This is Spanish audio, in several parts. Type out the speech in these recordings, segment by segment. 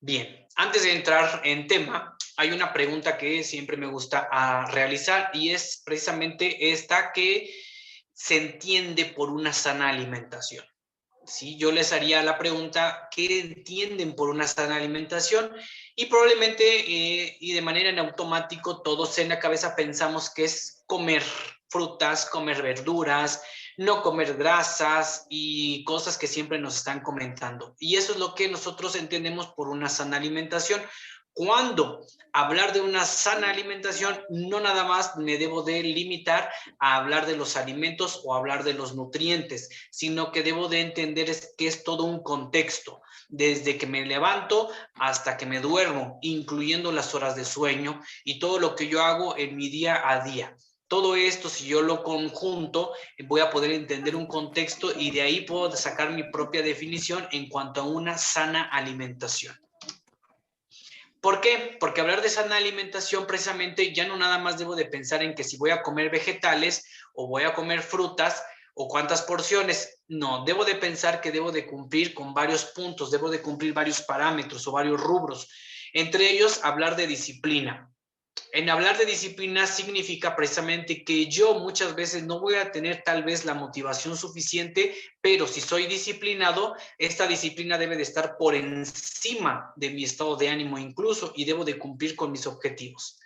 Bien, antes de entrar en tema, hay una pregunta que siempre me gusta realizar y es precisamente esta que se entiende por una sana alimentación. ¿Sí? Yo les haría la pregunta, ¿qué entienden por una sana alimentación? Y probablemente, y de manera en automático, todos en la cabeza pensamos que es comer frutas, comer verduras, no comer grasas y cosas que siempre nos están comentando. Y eso es lo que nosotros entendemos por una sana alimentación. Cuando hablar de una sana alimentación, no nada más me debo de limitar a hablar de los alimentos o hablar de los nutrientes, sino que debo de entender que es todo un contexto, desde que me levanto hasta que me duermo, incluyendo las horas de sueño y todo lo que yo hago en mi día a día. Todo esto, si yo lo conjunto, voy a poder entender un contexto y de ahí puedo sacar mi propia definición en cuanto a una sana alimentación. ¿Por qué? Porque hablar de sana alimentación precisamente ya no nada más debo de pensar en que si voy a comer vegetales o voy a comer frutas o cuántas porciones. No, debo de pensar que debo de cumplir con varios puntos, debo de cumplir varios parámetros o varios rubros. Entre ellos, hablar de disciplina. En hablar de disciplina significa precisamente que yo muchas veces no voy a tener tal vez la motivación suficiente, pero si soy disciplinado, esta disciplina debe de estar por encima de mi estado de ánimo incluso y debo de cumplir con mis objetivos.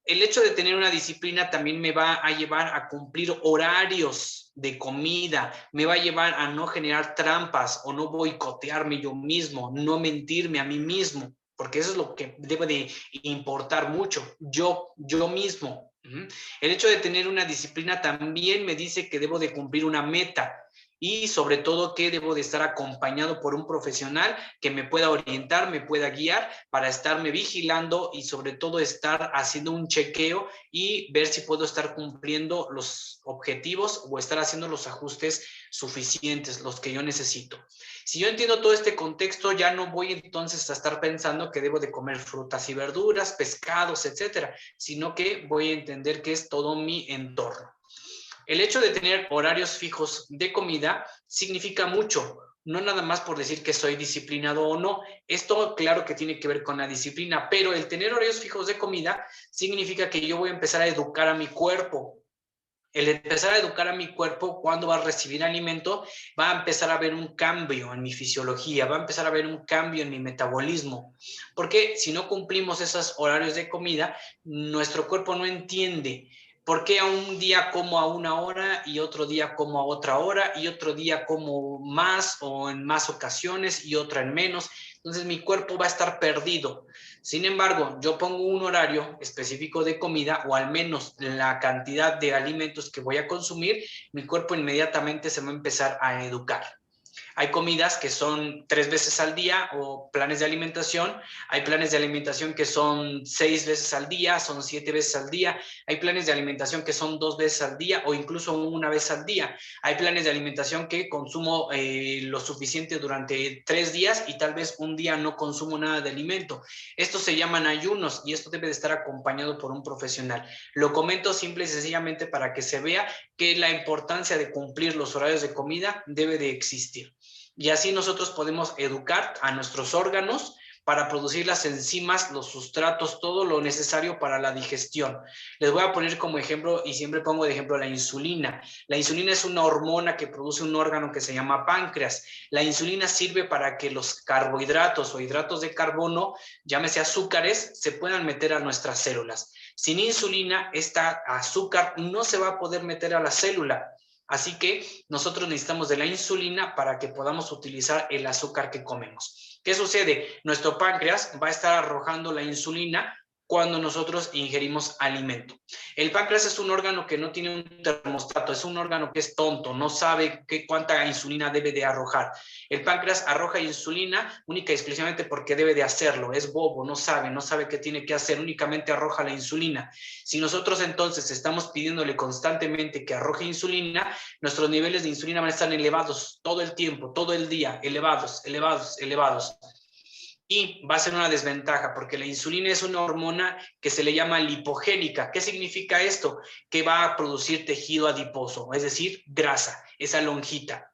El hecho de tener una disciplina también me va a llevar a cumplir horarios de comida, me va a llevar a no generar trampas o no boicotearme yo mismo, no mentirme a mí mismo, porque eso es lo que debe de importar mucho, yo mismo. El hecho de tener una disciplina también me dice que debo de cumplir una meta y sobre todo que debo de estar acompañado por un profesional que me pueda orientar, me pueda guiar para estarme vigilando y sobre todo estar haciendo un chequeo y ver si puedo estar cumpliendo los objetivos o estar haciendo los ajustes suficientes, los que yo necesito. Si yo entiendo todo este contexto, ya no voy entonces a estar pensando que debo de comer frutas y verduras, pescados, etcétera, sino que voy a entender que es todo mi entorno. El hecho de tener horarios fijos de comida significa mucho, no nada más por decir que soy disciplinado o no. Esto claro que tiene que ver con la disciplina, pero el tener horarios fijos de comida significa que yo voy a empezar a educar a mi cuerpo. El empezar a educar a mi cuerpo cuando va a recibir alimento, va a empezar a haber un cambio en mi fisiología, va a empezar a haber un cambio en mi metabolismo. Porque si no cumplimos esos horarios de comida, nuestro cuerpo no entiende por qué a un día como a una hora y otro día como a otra hora y otro día como más o en más ocasiones y otra en menos. Entonces mi cuerpo va a estar perdido. Sin embargo, yo pongo un horario específico de comida o al menos la cantidad de alimentos que voy a consumir, mi cuerpo inmediatamente se va a empezar a educar. Hay comidas que son 3 veces al día o planes de alimentación. Hay planes de alimentación que son 6 veces al día, son 7 veces al día. Hay planes de alimentación que son 2 veces al día o incluso una vez al día. Hay planes de alimentación que consumo lo suficiente durante 3 días y tal vez un día no consumo nada de alimento. Estos se llaman ayunos y esto debe de estar acompañado por un profesional. Lo comento simple y sencillamente para que se vea que la importancia de cumplir los horarios de comida debe de existir. Y así nosotros podemos educar a nuestros órganos para producir las enzimas, los sustratos, todo lo necesario para la digestión. Les voy a poner como ejemplo, y siempre pongo de ejemplo, la insulina. La insulina es una hormona que produce un órgano que se llama páncreas. La insulina sirve para que los carbohidratos o hidratos de carbono, llámese azúcares, se puedan meter a nuestras células. Sin insulina, esta azúcar no se va a poder meter a la célula. Así que nosotros necesitamos de la insulina para que podamos utilizar el azúcar que comemos. ¿Qué sucede? Nuestro páncreas va a estar arrojando la insulina cuando nosotros ingerimos alimento. El páncreas es un órgano que no tiene un termostato, es un órgano que es tonto, no sabe cuánta insulina debe de arrojar. El páncreas arroja insulina única y exclusivamente porque debe de hacerlo, es bobo, no sabe qué tiene que hacer, únicamente arroja la insulina. Si nosotros entonces estamos pidiéndole constantemente que arroje insulina, nuestros niveles de insulina van a estar elevados todo el tiempo, todo el día, elevados, elevados, elevados. Y va a ser una desventaja porque la insulina es una hormona que se le llama lipogénica. ¿Qué significa esto? Que va a producir tejido adiposo, es decir, grasa, esa lonjita.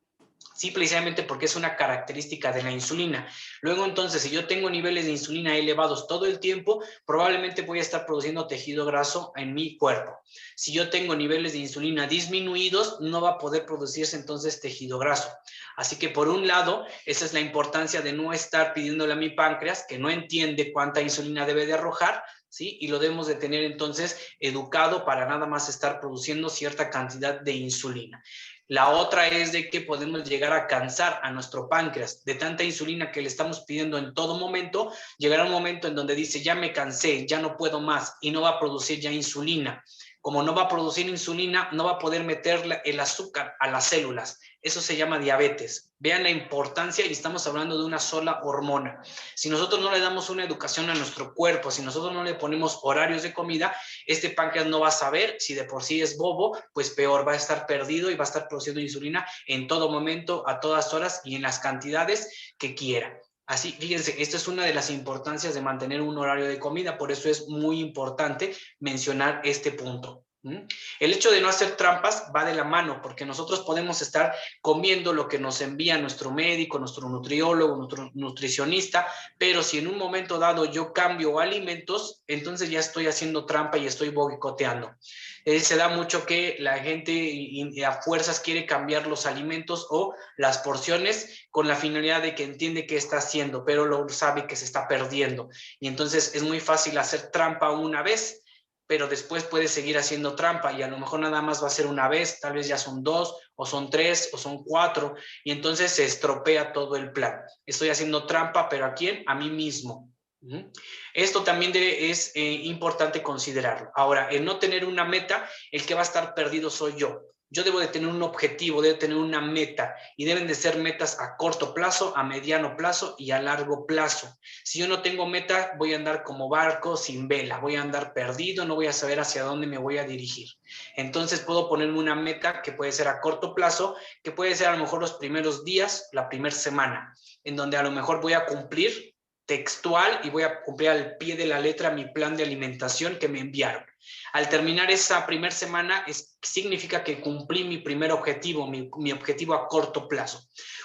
precisamente porque es una característica de la insulina. Luego, entonces, si yo tengo niveles de insulina elevados todo el tiempo, probablemente voy a estar produciendo tejido graso en mi cuerpo. Si yo tengo niveles de insulina disminuidos, no va a poder producirse entonces tejido graso. Así que, por un lado, esa es la importancia de no estar pidiéndole a mi páncreas, que no entiende cuánta insulina debe de arrojar, ¿sí? Y lo debemos de tener entonces educado para nada más estar produciendo cierta cantidad de insulina. La otra es de que podemos llegar a cansar a nuestro páncreas de tanta insulina que le estamos pidiendo en todo momento. Llegará un momento en donde dice, ya me cansé, ya no puedo más, y no va a producir ya insulina. Como no va a producir insulina, no va a poder meter el azúcar a las células. Eso se llama diabetes. Vean la importancia, y estamos hablando de una sola hormona. Si nosotros no le damos una educación a nuestro cuerpo, si nosotros no le ponemos horarios de comida, este páncreas no va a saber, si de por sí es bobo, pues peor, va a estar perdido y va a estar produciendo insulina en todo momento, a todas horas y en las cantidades que quiera. Así, fíjense, esta es una de las importancias de mantener un horario de comida, por eso es muy importante mencionar este punto. El hecho de no hacer trampas va de la mano, porque nosotros podemos estar comiendo lo que nos envía nuestro médico, nuestro nutriólogo, nuestro nutricionista, pero si en un momento dado yo cambio alimentos, entonces ya estoy haciendo trampa y estoy boicoteando. Se da mucho que la gente a fuerzas quiere cambiar los alimentos o las porciones con la finalidad de que entiende qué está haciendo, pero lo sabe que se está perdiendo. Y entonces es muy fácil hacer trampa una vez, pero después puedes seguir haciendo trampa y a lo mejor nada más va a ser una vez, tal vez ya son 2, o son 3, o son 4, y entonces se estropea todo el plan. Estoy haciendo trampa, pero ¿a quién? A mí mismo. Esto también es importante considerarlo. Ahora, el no tener una meta, el que va a estar perdido soy yo. Yo debo de tener un objetivo, debo tener una meta, y deben de ser metas a corto plazo, a mediano plazo y a largo plazo. Si yo no tengo meta, voy a andar como barco sin vela, voy a andar perdido, no voy a saber hacia dónde me voy a dirigir. Entonces puedo ponerme una meta que puede ser a corto plazo, que puede ser a lo mejor los primeros días, la primera semana, en donde a lo mejor voy a cumplir textual y voy a cumplir al pie de la letra mi plan de alimentación que me enviaron. Al terminar esa primera semana, significa que cumplí mi primer objetivo, mi objetivo a corto plazo.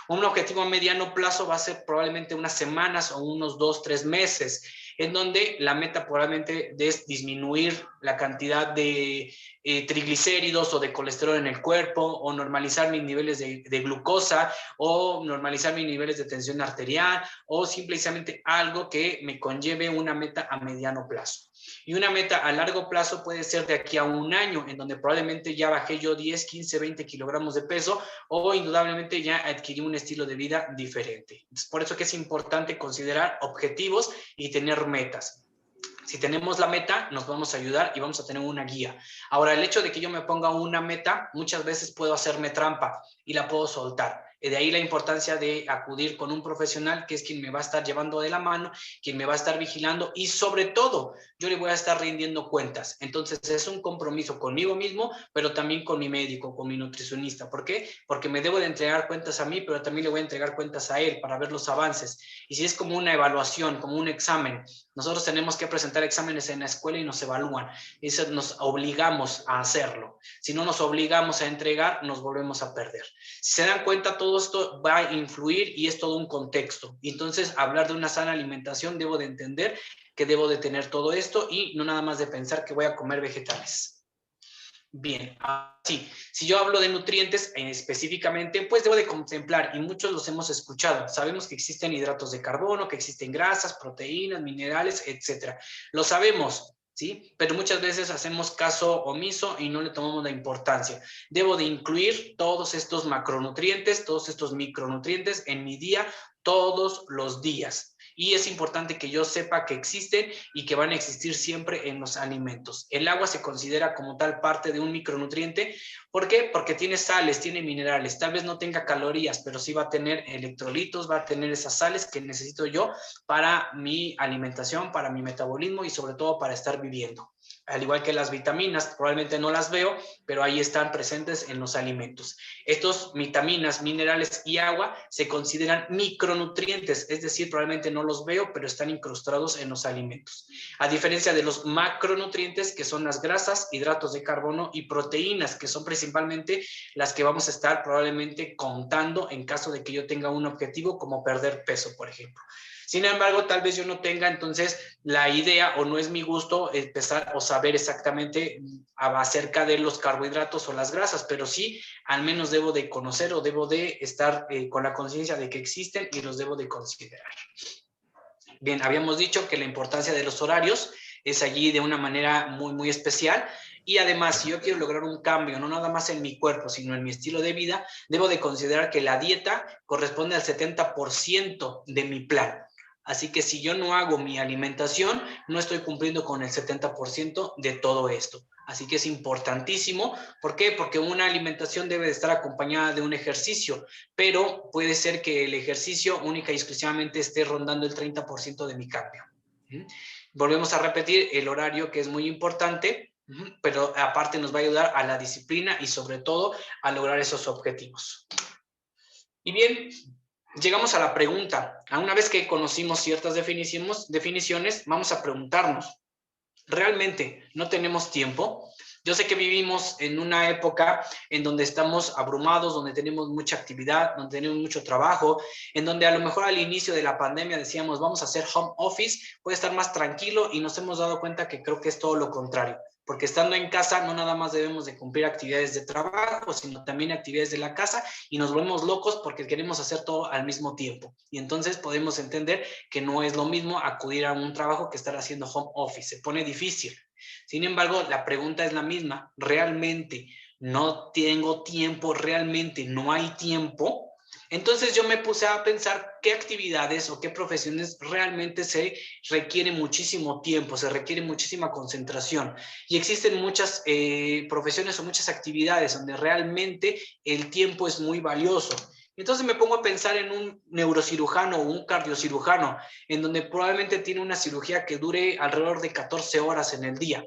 Un objetivo a mediano plazo va a ser probablemente unas semanas o unos 2, 3 meses, en donde la meta probablemente es disminuir la cantidad de triglicéridos o de colesterol en el cuerpo, o normalizar mis niveles de glucosa, o normalizar mis niveles de tensión arterial, o simplemente algo que me conlleve una meta a mediano plazo. Y una meta a largo plazo puede ser de aquí a un año, en donde probablemente ya bajé yo 10, 15, 20 kilogramos de peso, o indudablemente ya adquirí un estilo de vida diferente. Es por eso que es importante considerar objetivos y tener metas. Si tenemos la meta, nos vamos a ayudar y vamos a tener una guía. Ahora, el hecho de que yo me ponga una meta, muchas veces puedo hacerme trampa y la puedo soltar. De ahí la importancia de acudir con un profesional, que es quien me va a estar llevando de la mano, quien me va a estar vigilando, y sobre todo, yo le voy a estar rindiendo cuentas. Entonces, es un compromiso conmigo mismo, pero también con mi médico, con mi nutricionista. ¿Por qué? Porque me debo de entregar cuentas a mí, pero también le voy a entregar cuentas a él para ver los avances. Y si es como una evaluación, como un examen, nosotros tenemos que presentar exámenes en la escuela y nos evalúan. Y eso nos obligamos a hacerlo. Si no nos obligamos a entregar, nos volvemos a perder. Si se dan cuenta, todo esto va a influir y es todo un contexto. Y entonces, hablar de una sana alimentación, debo de entender que debo de tener todo esto y no nada más de pensar que voy a comer vegetales. Bien, así, si yo hablo de nutrientes específicamente, pues debo de contemplar, y muchos los hemos escuchado, sabemos que existen hidratos de carbono, que existen grasas, proteínas, minerales, etcétera. Lo sabemos, ¿sí? Pero muchas veces hacemos caso omiso y no le tomamos la importancia. Debo de incluir todos estos macronutrientes, todos estos micronutrientes en mi día, todos los días. Y es importante que yo sepa que existen y que van a existir siempre en los alimentos. El agua se considera como tal parte de un micronutriente. ¿Por qué? Porque tiene sales, tiene minerales. Tal vez no tenga calorías, pero sí va a tener electrolitos, va a tener esas sales que necesito yo para mi alimentación, para mi metabolismo y sobre todo para estar viviendo. Al igual que las vitaminas, probablemente no las veo, pero ahí están presentes en los alimentos. Estos vitaminas, minerales y agua se consideran micronutrientes, es decir, probablemente no los veo, pero están incrustados en los alimentos. A diferencia de los macronutrientes, que son las grasas, hidratos de carbono y proteínas, que son principalmente las que vamos a estar probablemente contando en caso de que yo tenga un objetivo como perder peso, por ejemplo. Sin embargo, tal vez yo no tenga entonces la idea o no es mi gusto empezar o saber exactamente acerca de los carbohidratos o las grasas, pero sí al menos debo de conocer o debo de estar con la conciencia de que existen y los debo de considerar. Bien, habíamos dicho que la importancia de los horarios es allí de una manera muy, muy especial. Y además, si yo quiero lograr un cambio, no nada más en mi cuerpo, sino en mi estilo de vida, debo de considerar que la dieta corresponde al 70% de mi plan. Así que si yo no hago mi alimentación, no estoy cumpliendo con el 70% de todo esto. Así que es importantísimo. ¿Por qué? Porque una alimentación debe de estar acompañada de un ejercicio, pero puede ser que el ejercicio única y exclusivamente esté rondando el 30% de mi cambio. Volvemos a repetir el horario, que es muy importante, pero aparte nos va a ayudar a la disciplina y sobre todo a lograr esos objetivos. Y bien, llegamos a la pregunta. Una vez que conocimos ciertas definiciones, vamos a preguntarnos, ¿realmente no tenemos tiempo? Yo sé que vivimos en una época en donde estamos abrumados, donde tenemos mucha actividad, donde tenemos mucho trabajo, en donde a lo mejor al inicio de la pandemia decíamos, vamos a hacer home office, puede estar más tranquilo, y nos hemos dado cuenta que creo que es todo lo contrario. Porque estando en casa no nada más debemos de cumplir actividades de trabajo, sino también actividades de la casa, y nos volvemos locos porque queremos hacer todo al mismo tiempo. Y entonces podemos entender que no es lo mismo acudir a un trabajo que estar haciendo home office. Se pone difícil. Sin embargo, la pregunta es la misma. ¿Realmente no tengo tiempo? ¿Realmente no hay tiempo? Entonces yo me puse a pensar qué actividades o qué profesiones realmente se requiere muchísimo tiempo, se requiere muchísima concentración. Y existen muchas profesiones o muchas actividades donde realmente el tiempo es muy valioso. Entonces me pongo a pensar en un neurocirujano o un cardiocirujano, en donde probablemente tiene una cirugía que dure alrededor de 14 horas en el día.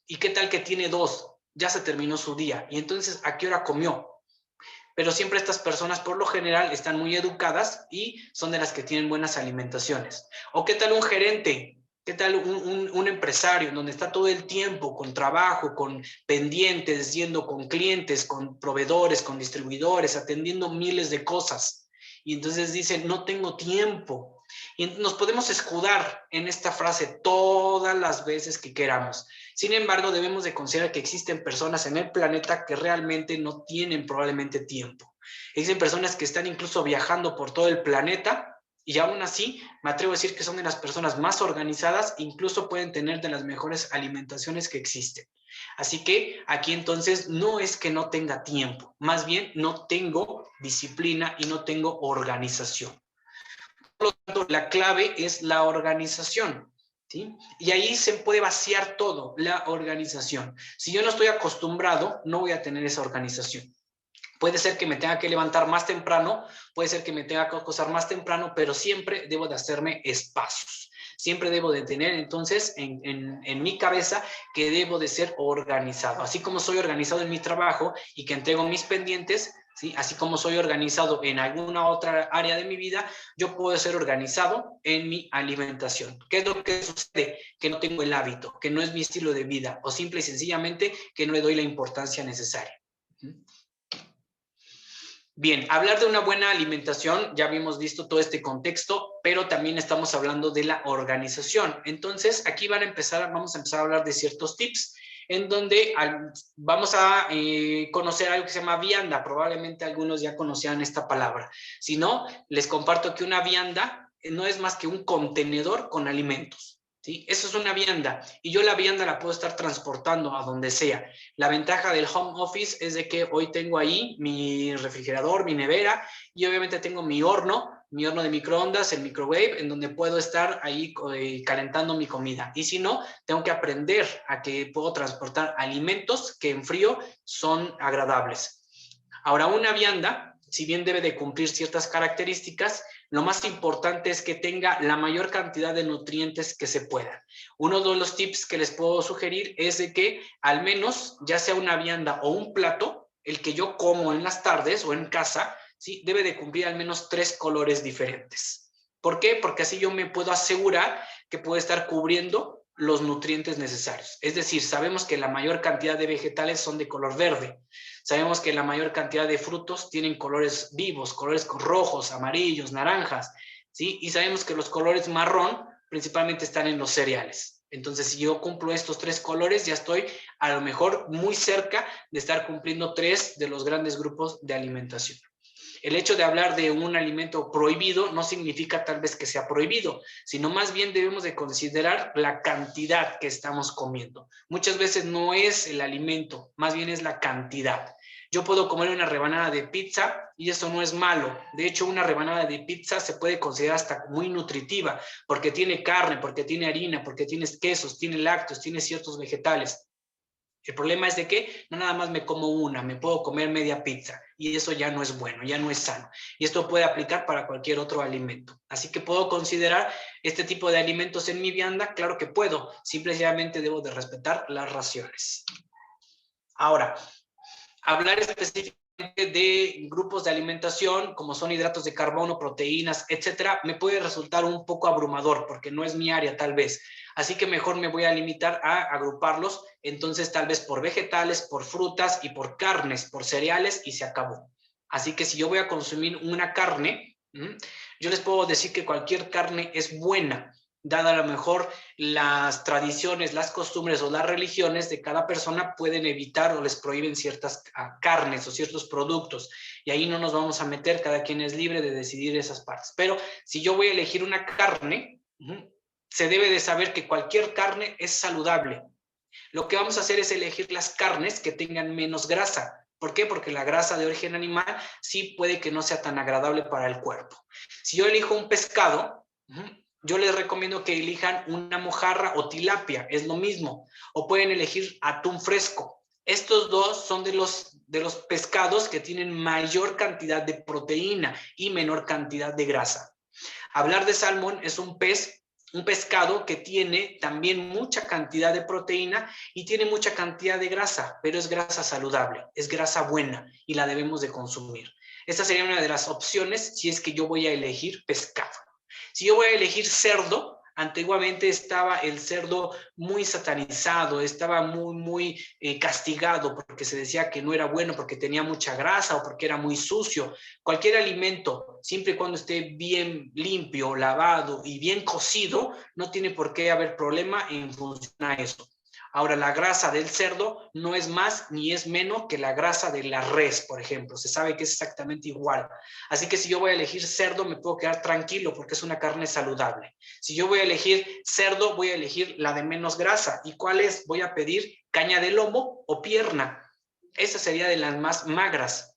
¿Y qué tal que tiene 2? Ya se terminó su día. Y entonces, ¿a qué hora comió? Pero siempre estas personas por lo general están muy educadas y son de las que tienen buenas alimentaciones. ¿O qué tal un gerente? ¿Qué tal un empresario en donde está todo el tiempo con trabajo, con pendientes, yendo con clientes, con proveedores, con distribuidores, atendiendo miles de cosas? Y entonces dicen, no tengo tiempo. Y nos podemos escudar en esta frase todas las veces que queramos. Sin embargo, debemos de considerar que existen personas en el planeta que realmente no tienen probablemente tiempo. Existen personas que están incluso viajando por todo el planeta, y aún así me atrevo a decir que son de las personas más organizadas, incluso pueden tener de las mejores alimentaciones que existen. Así que aquí entonces no es que no tenga tiempo, más bien no tengo disciplina y no tengo organización. Por lo tanto, la clave es la organización. ¿Sí? Y ahí se puede vaciar todo, la organización. Si yo no estoy acostumbrado, no voy a tener esa organización. Puede ser que me tenga que levantar más temprano, puede ser que me tenga que acostar más temprano, pero siempre debo de hacerme espacios. Siempre debo de tener entonces en mi cabeza que debo de ser organizado. Así como soy organizado en mi trabajo y que entrego mis pendientes, ¿sí? Así como soy organizado en alguna otra área de mi vida, yo puedo ser organizado en mi alimentación. ¿Qué es lo que sucede? Que no tengo el hábito, que no es mi estilo de vida, o simple y sencillamente que no le doy la importancia necesaria. Bien, hablar de una buena alimentación, ya habíamos visto todo este contexto, pero también estamos hablando de la organización. Entonces, aquí vamos a empezar a hablar de ciertos tips, en donde vamos a conocer algo que se llama vianda. Probablemente algunos ya conocían esta palabra. Si no, les comparto que una vianda no es más que un contenedor con alimentos. ¿Sí? Eso es una vianda, y yo la vianda la puedo estar transportando a donde sea. La ventaja del home office es de que hoy tengo ahí mi refrigerador, mi nevera, y obviamente tengo mi horno de microondas, el microwave, en donde puedo estar ahí calentando mi comida. Y si no, tengo que aprender a que puedo transportar alimentos que en frío son agradables. Ahora, una vianda si bien debe de cumplir ciertas características, lo más importante es que tenga la mayor cantidad de nutrientes que se pueda. Uno de los tips que les puedo sugerir es de que al menos, ya sea una vianda o un plato, el que yo como en las tardes o en casa, ¿sí?, debe de cumplir al menos 3 colores diferentes. ¿Por qué? Porque así yo me puedo asegurar que puedo estar cubriendo los nutrientes necesarios. Es decir, sabemos que la mayor cantidad de vegetales son de color verde. Sabemos que la mayor cantidad de frutos tienen colores vivos, colores rojos, amarillos, naranjas, ¿sí? Y sabemos que los colores marrón principalmente están en los cereales. Entonces, si yo cumplo estos 3 colores, ya estoy a lo mejor muy cerca de estar cumpliendo 3 de los grandes grupos de alimentación. El hecho de hablar de un alimento prohibido no significa tal vez que sea prohibido, sino más bien debemos de considerar la cantidad que estamos comiendo. Muchas veces no es el alimento, más bien es la cantidad. Yo puedo comer una rebanada de pizza y eso no es malo. De hecho, una rebanada de pizza se puede considerar hasta muy nutritiva porque tiene carne, porque tiene harina, porque tiene quesos, tiene lácteos, tiene ciertos vegetales. El problema es de que no nada más me como una, me puedo comer media pizza y eso ya no es bueno, ya no es sano. Y esto puede aplicar para cualquier otro alimento. Así que puedo considerar este tipo de alimentos en mi vianda, claro que puedo, simplemente debo de respetar las raciones. Ahora, hablar específicamente de grupos de alimentación como son hidratos de carbono, proteínas, etcétera, me puede resultar un poco abrumador porque no es mi área tal vez. Así que mejor me voy a limitar a agruparlos, entonces tal vez por vegetales, por frutas y por carnes, por cereales y se acabó. Así que si yo voy a consumir una carne, yo les puedo decir que cualquier carne es buena, dada a lo mejor las tradiciones, las costumbres o las religiones de cada persona pueden evitar o les prohíben ciertas carnes o ciertos productos. Y ahí no nos vamos a meter, cada quien es libre de decidir esas partes. Pero si yo voy a elegir una carne, se debe de saber que cualquier carne es saludable. Lo que vamos a hacer es elegir las carnes que tengan menos grasa. ¿Por qué? Porque la grasa de origen animal sí puede que no sea tan agradable para el cuerpo. Si yo elijo un pescado, yo les recomiendo que elijan una mojarra o tilapia, es lo mismo. O pueden elegir atún fresco. Estos dos son de los pescados que tienen mayor cantidad de proteína y menor cantidad de grasa. Hablar de salmón es un pescado que tiene también mucha cantidad de proteína y tiene mucha cantidad de grasa, pero es grasa saludable, es grasa buena y la debemos de consumir. Esta sería una de las opciones si es que yo voy a elegir pescado. Si yo voy a elegir cerdo, antiguamente estaba el cerdo muy satanizado, estaba muy castigado porque se decía que no era bueno porque tenía mucha grasa o porque era muy sucio. Cualquier alimento, siempre y cuando esté bien limpio, lavado y bien cocido, no tiene por qué haber problema en función a eso. Ahora, la grasa del cerdo no es más ni es menos que la grasa de la res, por ejemplo. Se sabe que es exactamente igual. Así que si yo voy a elegir cerdo, me puedo quedar tranquilo porque es una carne saludable. Si yo voy a elegir cerdo, voy a elegir la de menos grasa. ¿Y cuál es? Voy a pedir caña de lomo o pierna. Esa sería de las más magras.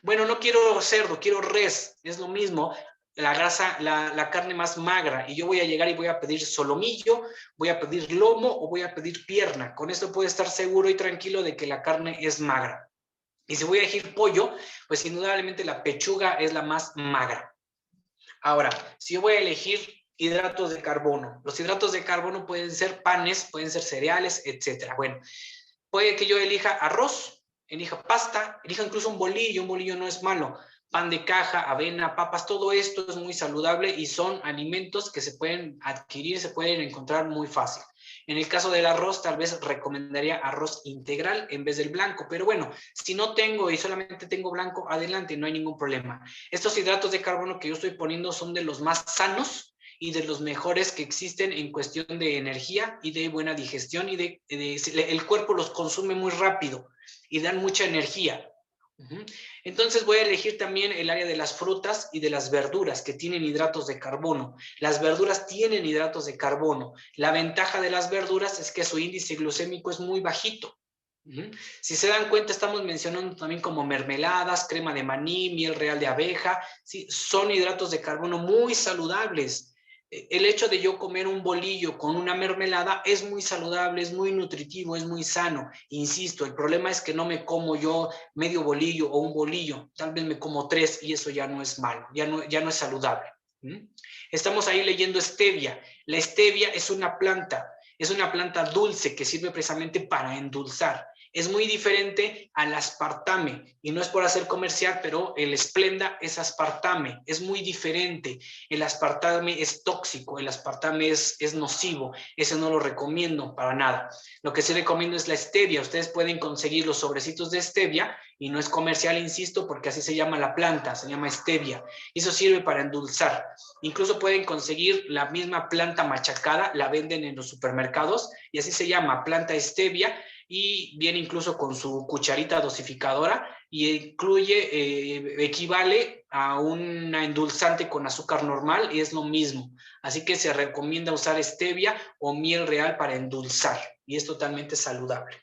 Bueno, no quiero cerdo, quiero res. Es lo mismo. La grasa, la carne más magra, y yo voy a llegar y voy a pedir solomillo, voy a pedir lomo o voy a pedir pierna. Con esto puedo estar seguro y tranquilo de que la carne es magra. Y si voy a elegir pollo, pues indudablemente la pechuga es la más magra. Ahora, si yo voy a elegir hidratos de carbono, los hidratos de carbono pueden ser panes, pueden ser cereales, etcétera. Bueno, puede que yo elija arroz, elija pasta, elija incluso un bolillo no es malo. Pan de caja, avena, papas, todo esto es muy saludable y son alimentos que se pueden adquirir, se pueden encontrar muy fácil. En el caso del arroz, tal vez recomendaría arroz integral en vez del blanco, pero bueno, si no tengo y solamente tengo blanco, adelante, no hay ningún problema. Estos hidratos de carbono que yo estoy poniendo son de los más sanos y de los mejores que existen en cuestión de energía y de buena digestión y el cuerpo los consume muy rápido y dan mucha energía. Entonces voy a elegir también el área de las frutas y de las verduras que tienen hidratos de carbono. Las verduras tienen hidratos de carbono. La ventaja de las verduras es que su índice glucémico es muy bajito. Si se dan cuenta, estamos mencionando también como mermeladas, crema de maní, miel real de abeja. ¿Sí? Son hidratos de carbono muy saludables. El hecho de yo comer un bolillo con una mermelada es muy saludable, es muy nutritivo, es muy sano. Insisto, el problema es que no me como yo medio bolillo o un bolillo, tal vez me como 3 y eso ya no es malo, ya no es saludable. Estamos ahí leyendo stevia. La stevia es una planta dulce que sirve precisamente para endulzar. Es muy diferente al aspartame, y no es por hacer comercial, pero el Splenda es aspartame, es muy diferente. El aspartame es tóxico, el aspartame es nocivo, ese no lo recomiendo para nada. Lo que sí recomiendo es la stevia. Ustedes pueden conseguir los sobrecitos de stevia, y no es comercial, insisto, porque así se llama la planta, se llama stevia, y eso sirve para endulzar. Incluso pueden conseguir la misma planta machacada, la venden en los supermercados, y así se llama, planta stevia, y viene incluso con su cucharita dosificadora y equivale a un endulzante con azúcar normal y es lo mismo. Así que se recomienda usar stevia o miel real para endulzar y es totalmente saludable.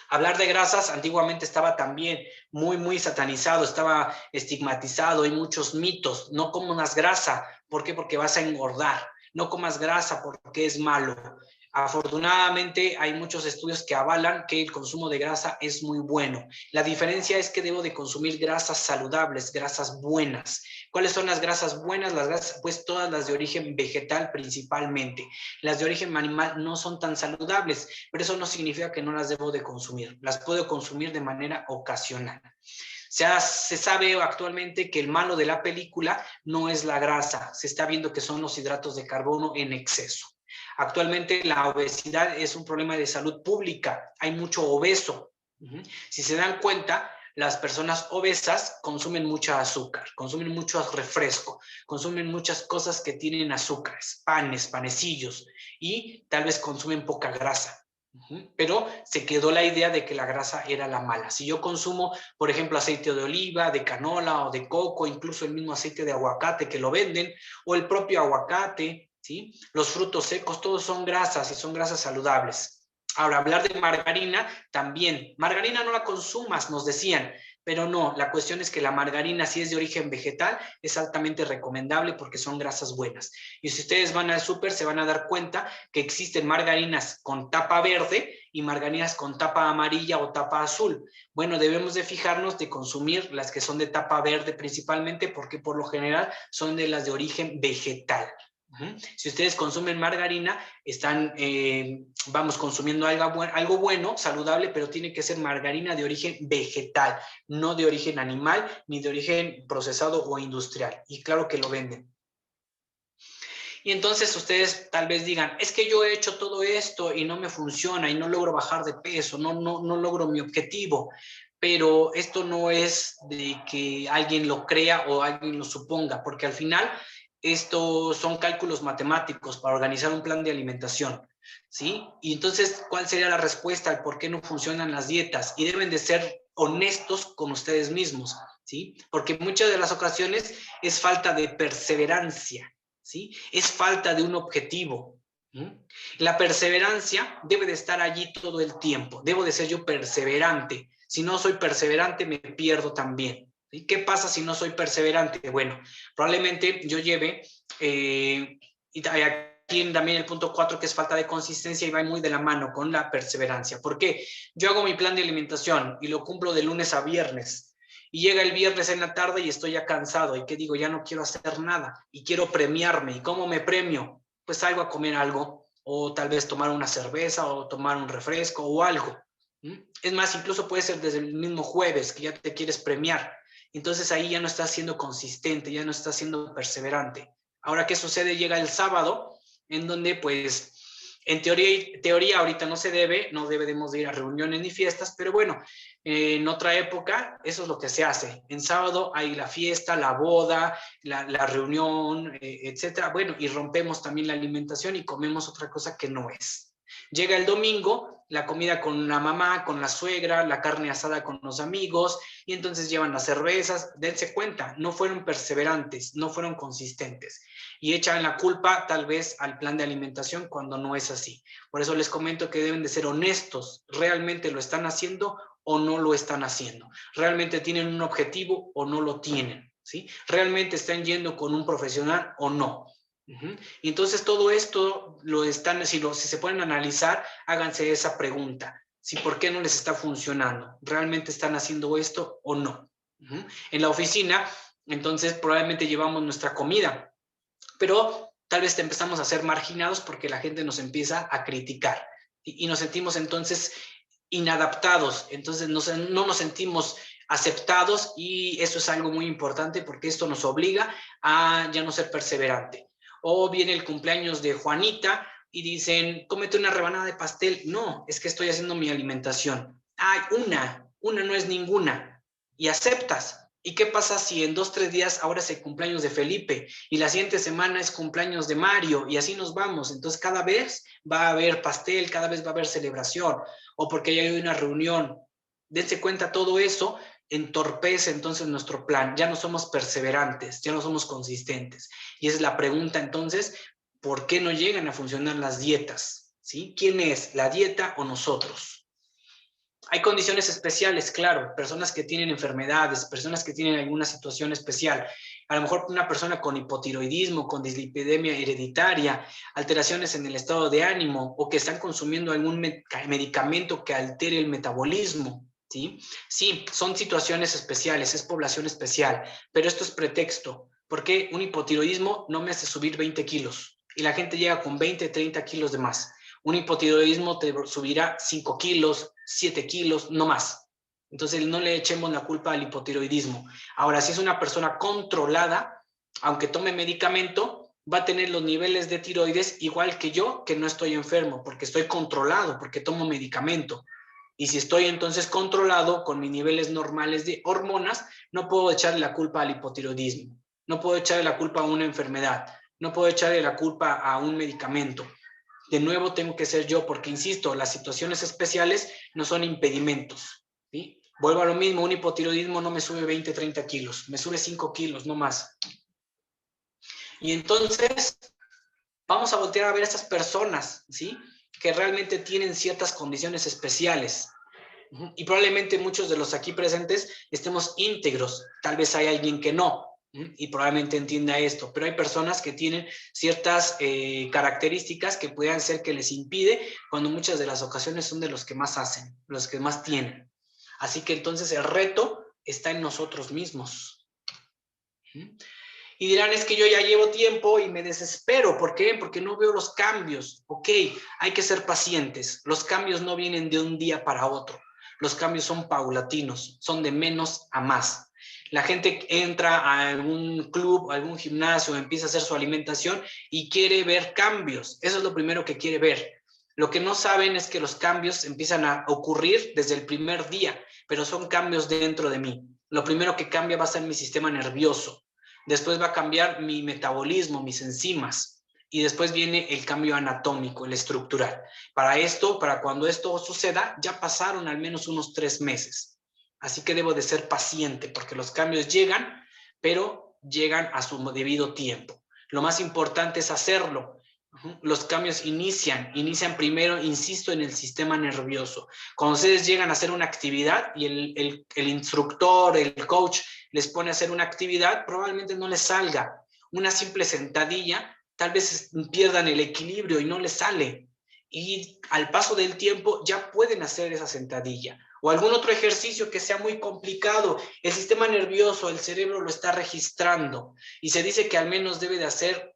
Hablar de grasas antiguamente estaba también muy satanizado, estaba estigmatizado, hay muchos mitos. No comas grasa, ¿por qué? Porque vas a engordar. No comas grasa porque es malo. Afortunadamente hay muchos estudios que avalan que el consumo de grasa es muy bueno. La diferencia es que debo de consumir grasas saludables, grasas buenas. ¿Cuáles son las grasas buenas? Las grasas, pues todas las de origen vegetal principalmente. Las de origen animal no son tan saludables, pero eso no significa que no las debo de consumir. Las puedo consumir de manera ocasional. Se sabe actualmente que el malo de la película no es la grasa, se está viendo que son los hidratos de carbono en exceso. Actualmente la obesidad es un problema de salud pública, hay mucho obeso. Si se dan cuenta, las personas obesas consumen mucha azúcar, consumen mucho refresco, consumen muchas cosas que tienen azúcares, panes, panecillos, y tal vez consumen poca grasa. Pero se quedó la idea de que la grasa era la mala. Si yo consumo, por ejemplo, aceite de oliva, de canola o de coco, incluso el mismo aceite de aguacate que lo venden, o el propio aguacate, ¿sí? Los frutos secos, todos son grasas y son grasas saludables. Ahora, hablar de margarina también. Margarina no la consumas, nos decían, pero no, la cuestión es que la margarina, si es de origen vegetal, es altamente recomendable porque son grasas buenas. Y si ustedes van al súper, se van a dar cuenta que existen margarinas con tapa verde y margarinas con tapa amarilla o tapa azul. Bueno, debemos de fijarnos de consumir las que son de tapa verde principalmente porque por lo general son de las de origen vegetal. Si ustedes consumen margarina, están, consumiendo algo bueno, saludable, pero tiene que ser margarina de origen vegetal, no de origen animal, ni de origen procesado o industrial. Y claro que lo venden. Y entonces ustedes tal vez digan, es que yo he hecho todo esto y no me funciona y no logro bajar de peso, no logro mi objetivo. Pero esto no es de que alguien lo crea o alguien lo suponga, porque al final estos son cálculos matemáticos para organizar un plan de alimentación, ¿sí? Y entonces, ¿cuál sería la respuesta al por qué no funcionan las dietas? Y deben de ser honestos con ustedes mismos, ¿sí? Porque muchas de las ocasiones es falta de perseverancia, ¿sí? Es falta de un objetivo. La perseverancia debe de estar allí todo el tiempo. Debo de ser yo perseverante. Si no soy perseverante, me pierdo también. ¿Y qué pasa si no soy perseverante? Bueno, probablemente yo lleve, y aquí también el punto 4, que es falta de consistencia, y va muy de la mano con la perseverancia. ¿Por qué? Yo hago mi plan de alimentación y lo cumplo de lunes a viernes. Y llega el viernes en la tarde y estoy ya cansado. ¿Y qué digo? Ya no quiero hacer nada y quiero premiarme. ¿Y cómo me premio? Pues salgo a comer algo, o tal vez tomar una cerveza, o tomar un refresco, o algo. Es más, incluso puede ser desde el mismo jueves que ya te quieres premiar. Entonces ahí ya no estás siendo consistente, ya no estás siendo perseverante. Ahora, ¿qué sucede? Llega el sábado, en donde pues en teoría ahorita no se debe, no debemos de ir a reuniones ni fiestas, pero bueno, en otra época eso es lo que se hace. En sábado hay la fiesta, la boda, la reunión, etcétera. Bueno, y rompemos también la alimentación y comemos otra cosa que no es. Llega el domingo, la comida con la mamá, con la suegra, la carne asada con los amigos, y entonces llevan las cervezas. Dense cuenta, no fueron perseverantes, no fueron consistentes, y echan la culpa tal vez al plan de alimentación cuando no es así. Por eso les comento que deben de ser honestos. ¿Realmente lo están haciendo o no lo están haciendo? ¿Realmente tienen un objetivo o no lo tienen? ¿Sí? ¿Realmente están yendo con un profesional o no? Y entonces todo esto si se pueden analizar, háganse esa pregunta. Si por qué no les está funcionando. ¿Realmente están haciendo esto o no? En la oficina, entonces probablemente llevamos nuestra comida, pero tal vez empezamos a ser marginados porque la gente nos empieza a criticar y nos sentimos entonces inadaptados, entonces no nos sentimos aceptados y eso es algo muy importante porque esto nos obliga a ya no ser perseverante. O viene el cumpleaños de Juanita y dicen, cómete una rebanada de pastel. No, es que estoy haciendo mi alimentación. Ay, una no es ninguna. Y aceptas. ¿Y qué pasa si en 2, 3 días ahora es el cumpleaños de Felipe y la siguiente semana es cumpleaños de Mario y así nos vamos? Entonces cada vez va a haber pastel, cada vez va a haber celebración o porque ya hay una reunión. Dense cuenta, todo eso entorpece entonces nuestro plan. Ya no somos perseverantes, ya no somos consistentes. Y esa es la pregunta entonces, ¿por qué no llegan a funcionar las dietas? ¿Sí? ¿Quién es, la dieta o nosotros? Hay condiciones especiales, claro, personas que tienen enfermedades, personas que tienen alguna situación especial. A lo mejor una persona con hipotiroidismo, con dislipidemia hereditaria, alteraciones en el estado de ánimo o que están consumiendo algún medicamento que altere el metabolismo. ¿Sí? Sí, son situaciones especiales, es población especial, pero esto es pretexto, porque un hipotiroidismo no me hace subir 20 kilos y la gente llega con 20, 30 kilos de más. Un hipotiroidismo te subirá 5 kilos, 7 kilos, no más. Entonces no le echemos la culpa al hipotiroidismo. Ahora, si es una persona controlada, aunque tome medicamento, va a tener los niveles de tiroides igual que yo, que no estoy enfermo, porque estoy controlado, porque tomo medicamento. Y si estoy entonces controlado con mis niveles normales de hormonas, no puedo echarle la culpa al hipotiroidismo, no puedo echarle la culpa a una enfermedad, no puedo echarle la culpa a un medicamento. De nuevo tengo que ser yo, porque insisto, las situaciones especiales no son impedimentos. ¿Sí? Vuelvo a lo mismo, un hipotiroidismo no me sube 20, 30 kilos, me sube 5 kilos, no más. Y entonces vamos a voltear a ver a estas personas, ¿sí? Que realmente tienen ciertas condiciones especiales. Y probablemente muchos de los aquí presentes estemos íntegros, tal vez hay alguien que no, y probablemente entienda esto, pero hay personas que tienen ciertas características que puedan ser que les impide, cuando muchas de las ocasiones son de los que más hacen, los que más tienen. Así que entonces el reto está en nosotros mismos. Y dirán, es que yo ya llevo tiempo y me desespero. ¿Por qué? Porque no veo los cambios. Ok, hay que ser pacientes. Los cambios no vienen de un día para otro. Los cambios son paulatinos, son de menos a más. La gente entra a algún club, a algún gimnasio, empieza a hacer su alimentación y quiere ver cambios. Eso es lo primero que quiere ver. Lo que no saben es que los cambios empiezan a ocurrir desde el primer día, pero son cambios dentro de mí. Lo primero que cambia va a ser mi sistema nervioso. Después va a cambiar mi metabolismo, mis enzimas. Y después viene el cambio anatómico, el estructural. Para esto, para cuando esto suceda, ya pasaron al menos unos 3 meses. Así que debo de ser paciente porque los cambios llegan, pero llegan a su debido tiempo. Lo más importante es hacerlo. Los cambios inician primero, insisto, en el sistema nervioso. Cuando ustedes llegan a hacer una actividad y el instructor, el coach, les pone a hacer una actividad, probablemente no les salga. Una simple sentadilla, tal vez pierdan el equilibrio y no les sale. Y al paso del tiempo ya pueden hacer esa sentadilla. O algún otro ejercicio que sea muy complicado. El sistema nervioso, el cerebro lo está registrando. Y se dice que al menos debe de hacer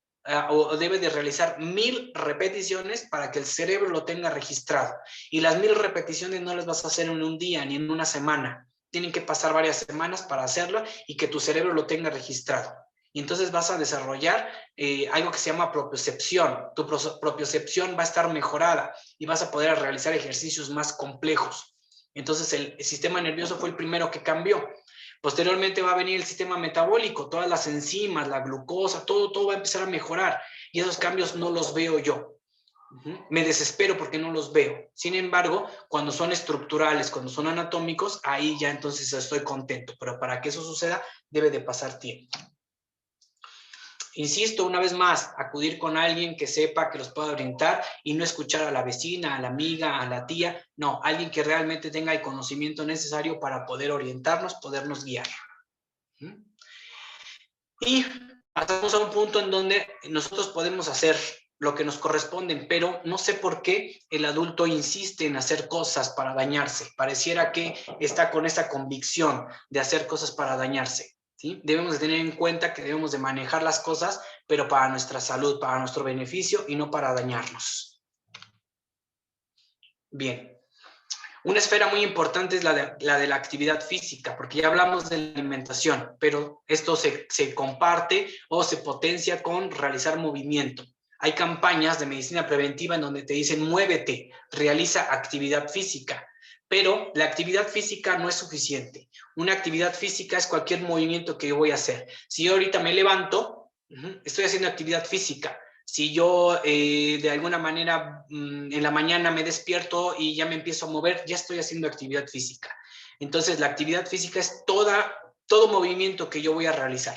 o debe de realizar 1000 repeticiones para que el cerebro lo tenga registrado. Y las 1000 repeticiones no las vas a hacer en un día ni en una semana. Tienen que pasar varias semanas para hacerlo y que tu cerebro lo tenga registrado. Y entonces vas a desarrollar algo que se llama propiocepción. Tu propiocepción va a estar mejorada y vas a poder realizar ejercicios más complejos. Entonces el sistema nervioso fue el primero que cambió. Posteriormente va a venir el sistema metabólico, todas las enzimas, la glucosa, todo va a empezar a mejorar. Y esos cambios no los veo yo. Me desespero porque no los veo. Sin embargo, cuando son estructurales, cuando son anatómicos, ahí ya entonces estoy contento. Pero para que eso suceda, debe de pasar tiempo. Insisto, una vez más, acudir con alguien que sepa que los pueda orientar y no escuchar a la vecina, a la amiga, a la tía. No, alguien que realmente tenga el conocimiento necesario para poder orientarnos, podernos guiar. Y Estamos a un punto en donde nosotros podemos hacer lo que nos corresponden, pero no sé por qué el adulto insiste en hacer cosas para dañarse. Pareciera que está con esa convicción de hacer cosas para dañarse, ¿sí? Debemos de tener en cuenta que debemos de manejar las cosas, pero para nuestra salud, para nuestro beneficio y no para dañarnos. Bien. Una esfera muy importante es la de la actividad física, porque ya hablamos de la alimentación, pero esto se comparte o se potencia con realizar movimiento. Hay campañas de medicina preventiva en donde te dicen muévete, realiza actividad física, pero la actividad física no es suficiente. Una actividad física es cualquier movimiento que yo voy a hacer. Si yo ahorita me levanto, estoy haciendo actividad física. Si yo de alguna manera en la mañana me despierto y ya me empiezo a mover, ya estoy haciendo actividad física. Entonces, la actividad física es todo movimiento que yo voy a realizar.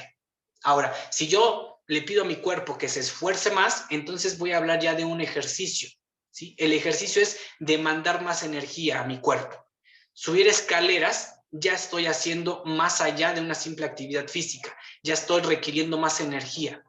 Ahora, si yo le pido a mi cuerpo que se esfuerce más, entonces voy a hablar ya de un ejercicio, ¿sí? El ejercicio es demandar más energía a mi cuerpo. Subir escaleras, ya estoy haciendo más allá de una simple actividad física, ya estoy requiriendo más energía.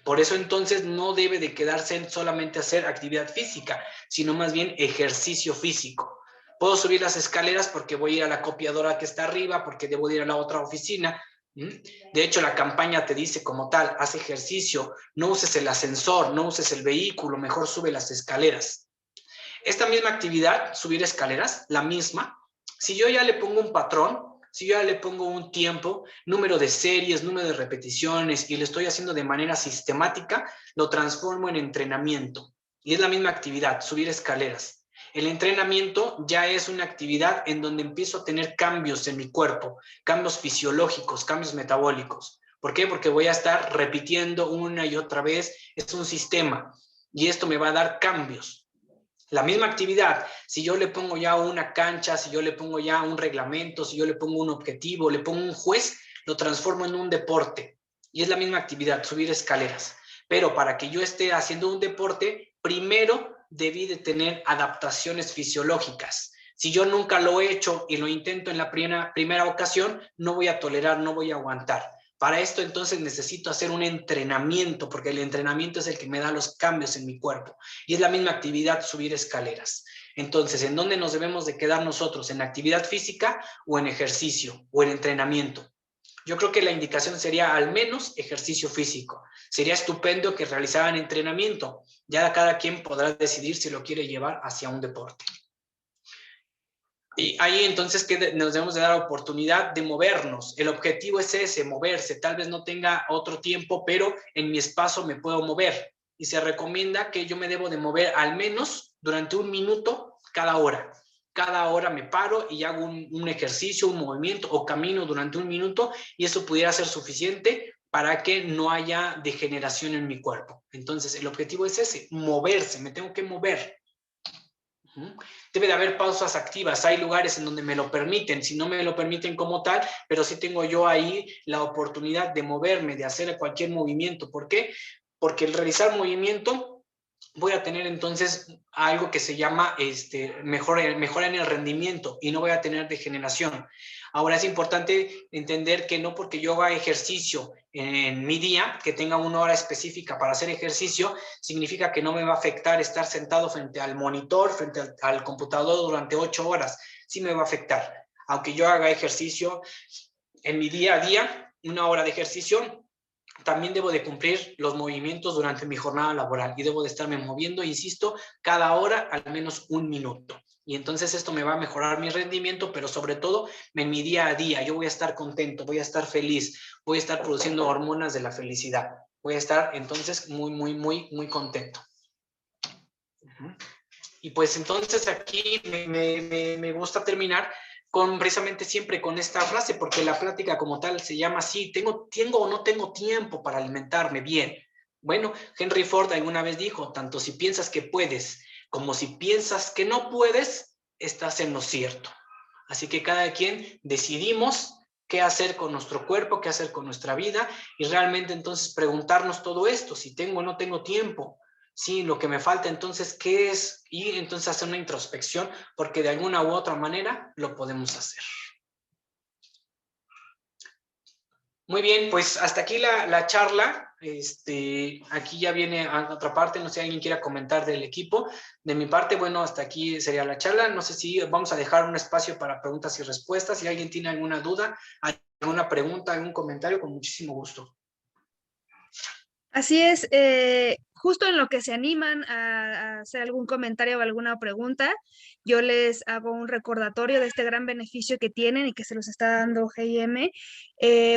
Por eso entonces no debe de quedarse en solamente hacer actividad física, sino más bien ejercicio físico. Puedo subir las escaleras porque voy a ir a la copiadora que está arriba, porque debo ir a la otra oficina. De hecho, la campaña te dice como tal, haz ejercicio, no uses el ascensor, no uses el vehículo, mejor sube las escaleras. Esta misma actividad, subir escaleras, la misma, si yo ya le pongo un patrón, si yo ya le pongo un tiempo, número de series, número de repeticiones y lo estoy haciendo de manera sistemática, lo transformo en entrenamiento. Y es la misma actividad, subir escaleras. El entrenamiento ya es una actividad en donde empiezo a tener cambios en mi cuerpo, cambios fisiológicos, cambios metabólicos. ¿Por qué? Porque voy a estar repitiendo una y otra vez, es un sistema y esto me va a dar cambios. La misma actividad, si yo le pongo ya una cancha, si yo le pongo ya un reglamento, si yo le pongo un objetivo, le pongo un juez, lo transformo en un deporte. Y es la misma actividad, subir escaleras. Pero para que yo esté haciendo un deporte, primero debí de tener adaptaciones fisiológicas. Si yo nunca lo he hecho y lo intento en la primera ocasión, no voy a tolerar, no voy a aguantar. Para esto entonces necesito hacer un entrenamiento, porque el entrenamiento es el que me da los cambios en mi cuerpo. Y es la misma actividad subir escaleras. Entonces, ¿en dónde nos debemos de quedar nosotros? ¿En actividad física o en ejercicio o en entrenamiento? Yo creo que la indicación sería al menos ejercicio físico. Sería estupendo que realizaran entrenamiento. Ya cada quien podrá decidir si lo quiere llevar hacia un deporte. Y ahí entonces que nos debemos de dar oportunidad de movernos. El objetivo es ese, moverse. Tal vez no tenga otro tiempo, pero en mi espacio me puedo mover. Y se recomienda que yo me debo de mover al menos durante 1 minuto cada hora. Cada hora me paro y hago un ejercicio, un movimiento o camino durante 1 minuto y eso pudiera ser suficiente para que no haya degeneración en mi cuerpo. Entonces, el objetivo es ese, moverse, me tengo que mover. Debe de haber pausas activas. Hay lugares en donde me lo permiten, si no me lo permiten como tal, pero sí tengo yo ahí la oportunidad de moverme, de hacer cualquier movimiento. ¿Por qué? Porque el realizar movimiento voy a tener entonces algo que se llama mejora en el rendimiento y no voy a tener degeneración. Ahora es importante entender que no porque yo haga ejercicio en mi día, que tenga 1 hora específica para hacer ejercicio, significa que no me va a afectar estar sentado frente al monitor, frente al computador durante 8 horas. Sí me va a afectar. Aunque yo haga ejercicio en mi día a día, 1 hora de ejercicio, también debo de cumplir los movimientos durante mi jornada laboral y debo de estarme moviendo, insisto, cada hora al menos 1 minuto. Y entonces esto me va a mejorar mi rendimiento, pero sobre todo en mi día a día. Yo voy a estar contento, voy a estar feliz, voy a estar produciendo hormonas de la felicidad. Voy a estar entonces muy contento. Y pues entonces aquí me gusta terminar con precisamente siempre con esta frase, porque la plática como tal se llama así, tengo o no tengo tiempo para alimentarme bien. Bueno, Henry Ford alguna vez dijo, tanto si piensas que puedes como si piensas que no puedes, estás en lo cierto. Así que cada quien decidimos qué hacer con nuestro cuerpo, qué hacer con nuestra vida y realmente entonces preguntarnos todo esto, si tengo o no tengo tiempo. Sí, lo que me falta entonces, ¿qué es? Y entonces hacer una introspección, porque de alguna u otra manera lo podemos hacer. Muy bien, pues hasta aquí la charla. Aquí ya viene a otra parte, no sé si alguien quiera comentar del equipo. De mi parte, bueno, hasta aquí sería la charla. No sé si vamos a dejar un espacio para preguntas y respuestas. Si alguien tiene alguna duda, alguna pregunta, algún comentario, con muchísimo gusto. Así es, justo en lo que se animan a hacer algún comentario o alguna pregunta, yo les hago un recordatorio de este gran beneficio que tienen y que se los está dando GIM.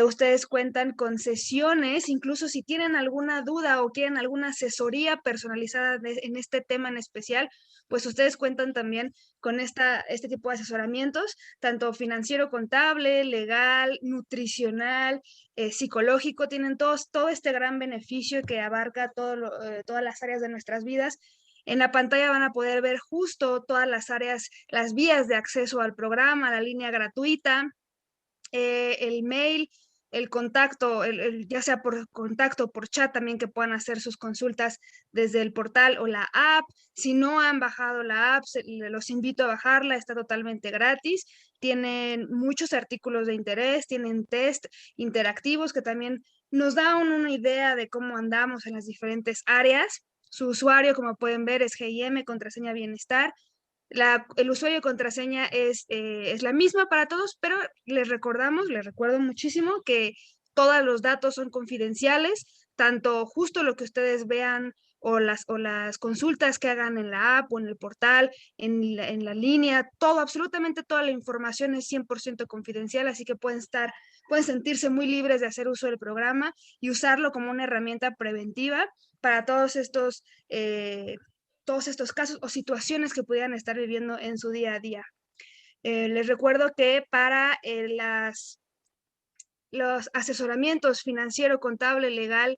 Ustedes cuentan con sesiones, incluso si tienen alguna duda o quieren alguna asesoría personalizada en este tema en especial, pues ustedes cuentan también con este tipo de asesoramientos, tanto financiero, contable, legal, nutricional, psicológico, tienen todo este gran beneficio que abarca todas las áreas de nuestras vidas. En la pantalla van a poder ver justo todas las áreas, las vías de acceso al programa, la línea gratuita, el mail, el contacto, ya sea por contacto o por chat también que puedan hacer sus consultas desde el portal o la app. Si no han bajado la app, los invito a bajarla, está totalmente gratis. Tienen muchos artículos de interés, tienen test interactivos que también nos dan una idea de cómo andamos en las diferentes áreas. Su usuario, como pueden ver, es GIM, contraseña bienestar. El usuario y contraseña es la misma para todos, pero les recuerdo muchísimo que todos los datos son confidenciales, tanto justo lo que ustedes vean o las consultas que hagan en la app o en el portal, en la línea, todo, absolutamente toda la información es 100% confidencial, así que pueden sentirse muy libres de hacer uso del programa y usarlo como una herramienta preventiva para todos estos casos o situaciones que pudieran estar viviendo en su día a día. Les recuerdo que para los asesoramientos financiero, contable, legal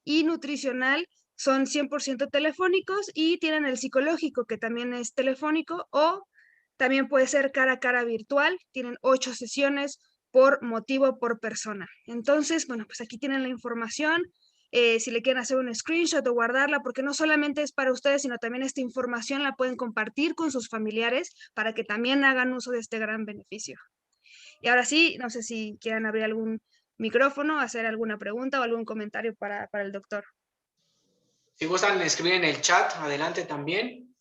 y nutricional son 100% telefónicos y tienen el psicológico que también es telefónico o también puede ser cara a cara virtual. Tienen 8 sesiones por motivo por persona. Entonces, bueno, pues aquí tienen la información. Si le quieren hacer un screenshot o guardarla, porque no solamente es para ustedes, sino también esta información la pueden compartir con sus familiares para que también hagan uso de este gran beneficio. Y ahora sí, no sé si quieran abrir algún micrófono, hacer alguna pregunta o algún comentario para el doctor. Si gustan escribir en el chat, adelante también.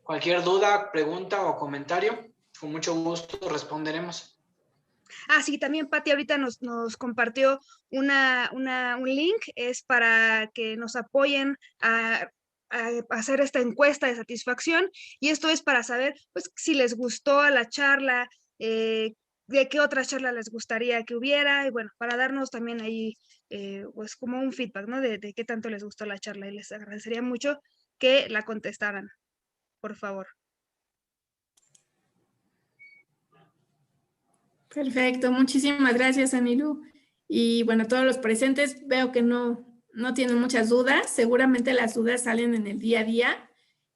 Cualquier duda, pregunta o comentario, con mucho gusto responderemos. Sí, también Patti ahorita nos compartió un link, es para que nos apoyen a hacer esta encuesta de satisfacción y esto es para saber pues, si les gustó la charla, de qué otra charla les gustaría que hubiera y bueno, para darnos también ahí pues como un feedback, ¿no? De qué tanto les gustó la charla y les agradecería mucho que la contestaran, por favor. Perfecto, muchísimas gracias, Anilu. Y bueno, todos los presentes veo que no tienen muchas dudas. Seguramente las dudas salen en el día a día.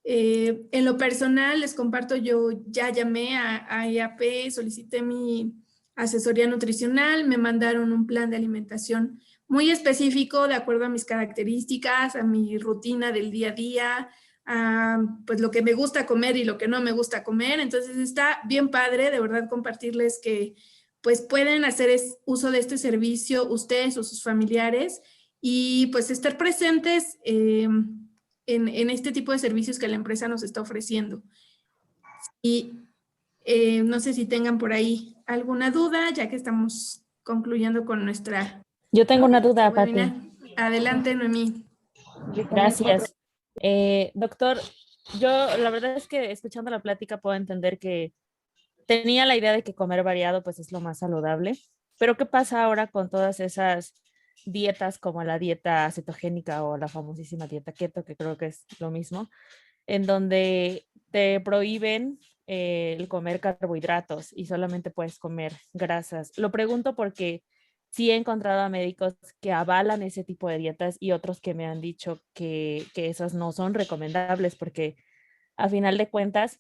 En lo personal, les comparto, yo ya llamé a IAP, solicité mi asesoría nutricional, me mandaron un plan de alimentación muy específico de acuerdo a mis características, a mi rutina del día a día, a pues lo que me gusta comer y lo que no me gusta comer. Entonces está bien padre, de verdad, compartirles que pues pueden hacer uso de este servicio ustedes o sus familiares y pues estar presentes en este tipo de servicios que la empresa nos está ofreciendo. Y no sé si tengan por ahí alguna duda, ya que estamos concluyendo con nuestra... Yo tengo una duda, Pati. Adelante, Noemí. Gracias. Doctor, yo la verdad es que escuchando la plática puedo entender que tenía la idea de que comer variado pues es lo más saludable, pero ¿qué pasa ahora con todas esas dietas como la dieta cetogénica o la famosísima dieta keto, que creo que es lo mismo, en donde te prohíben el comer carbohidratos y solamente puedes comer grasas? Lo pregunto porque sí he encontrado a médicos que avalan ese tipo de dietas y otros que me han dicho que esas no son recomendables porque a final de cuentas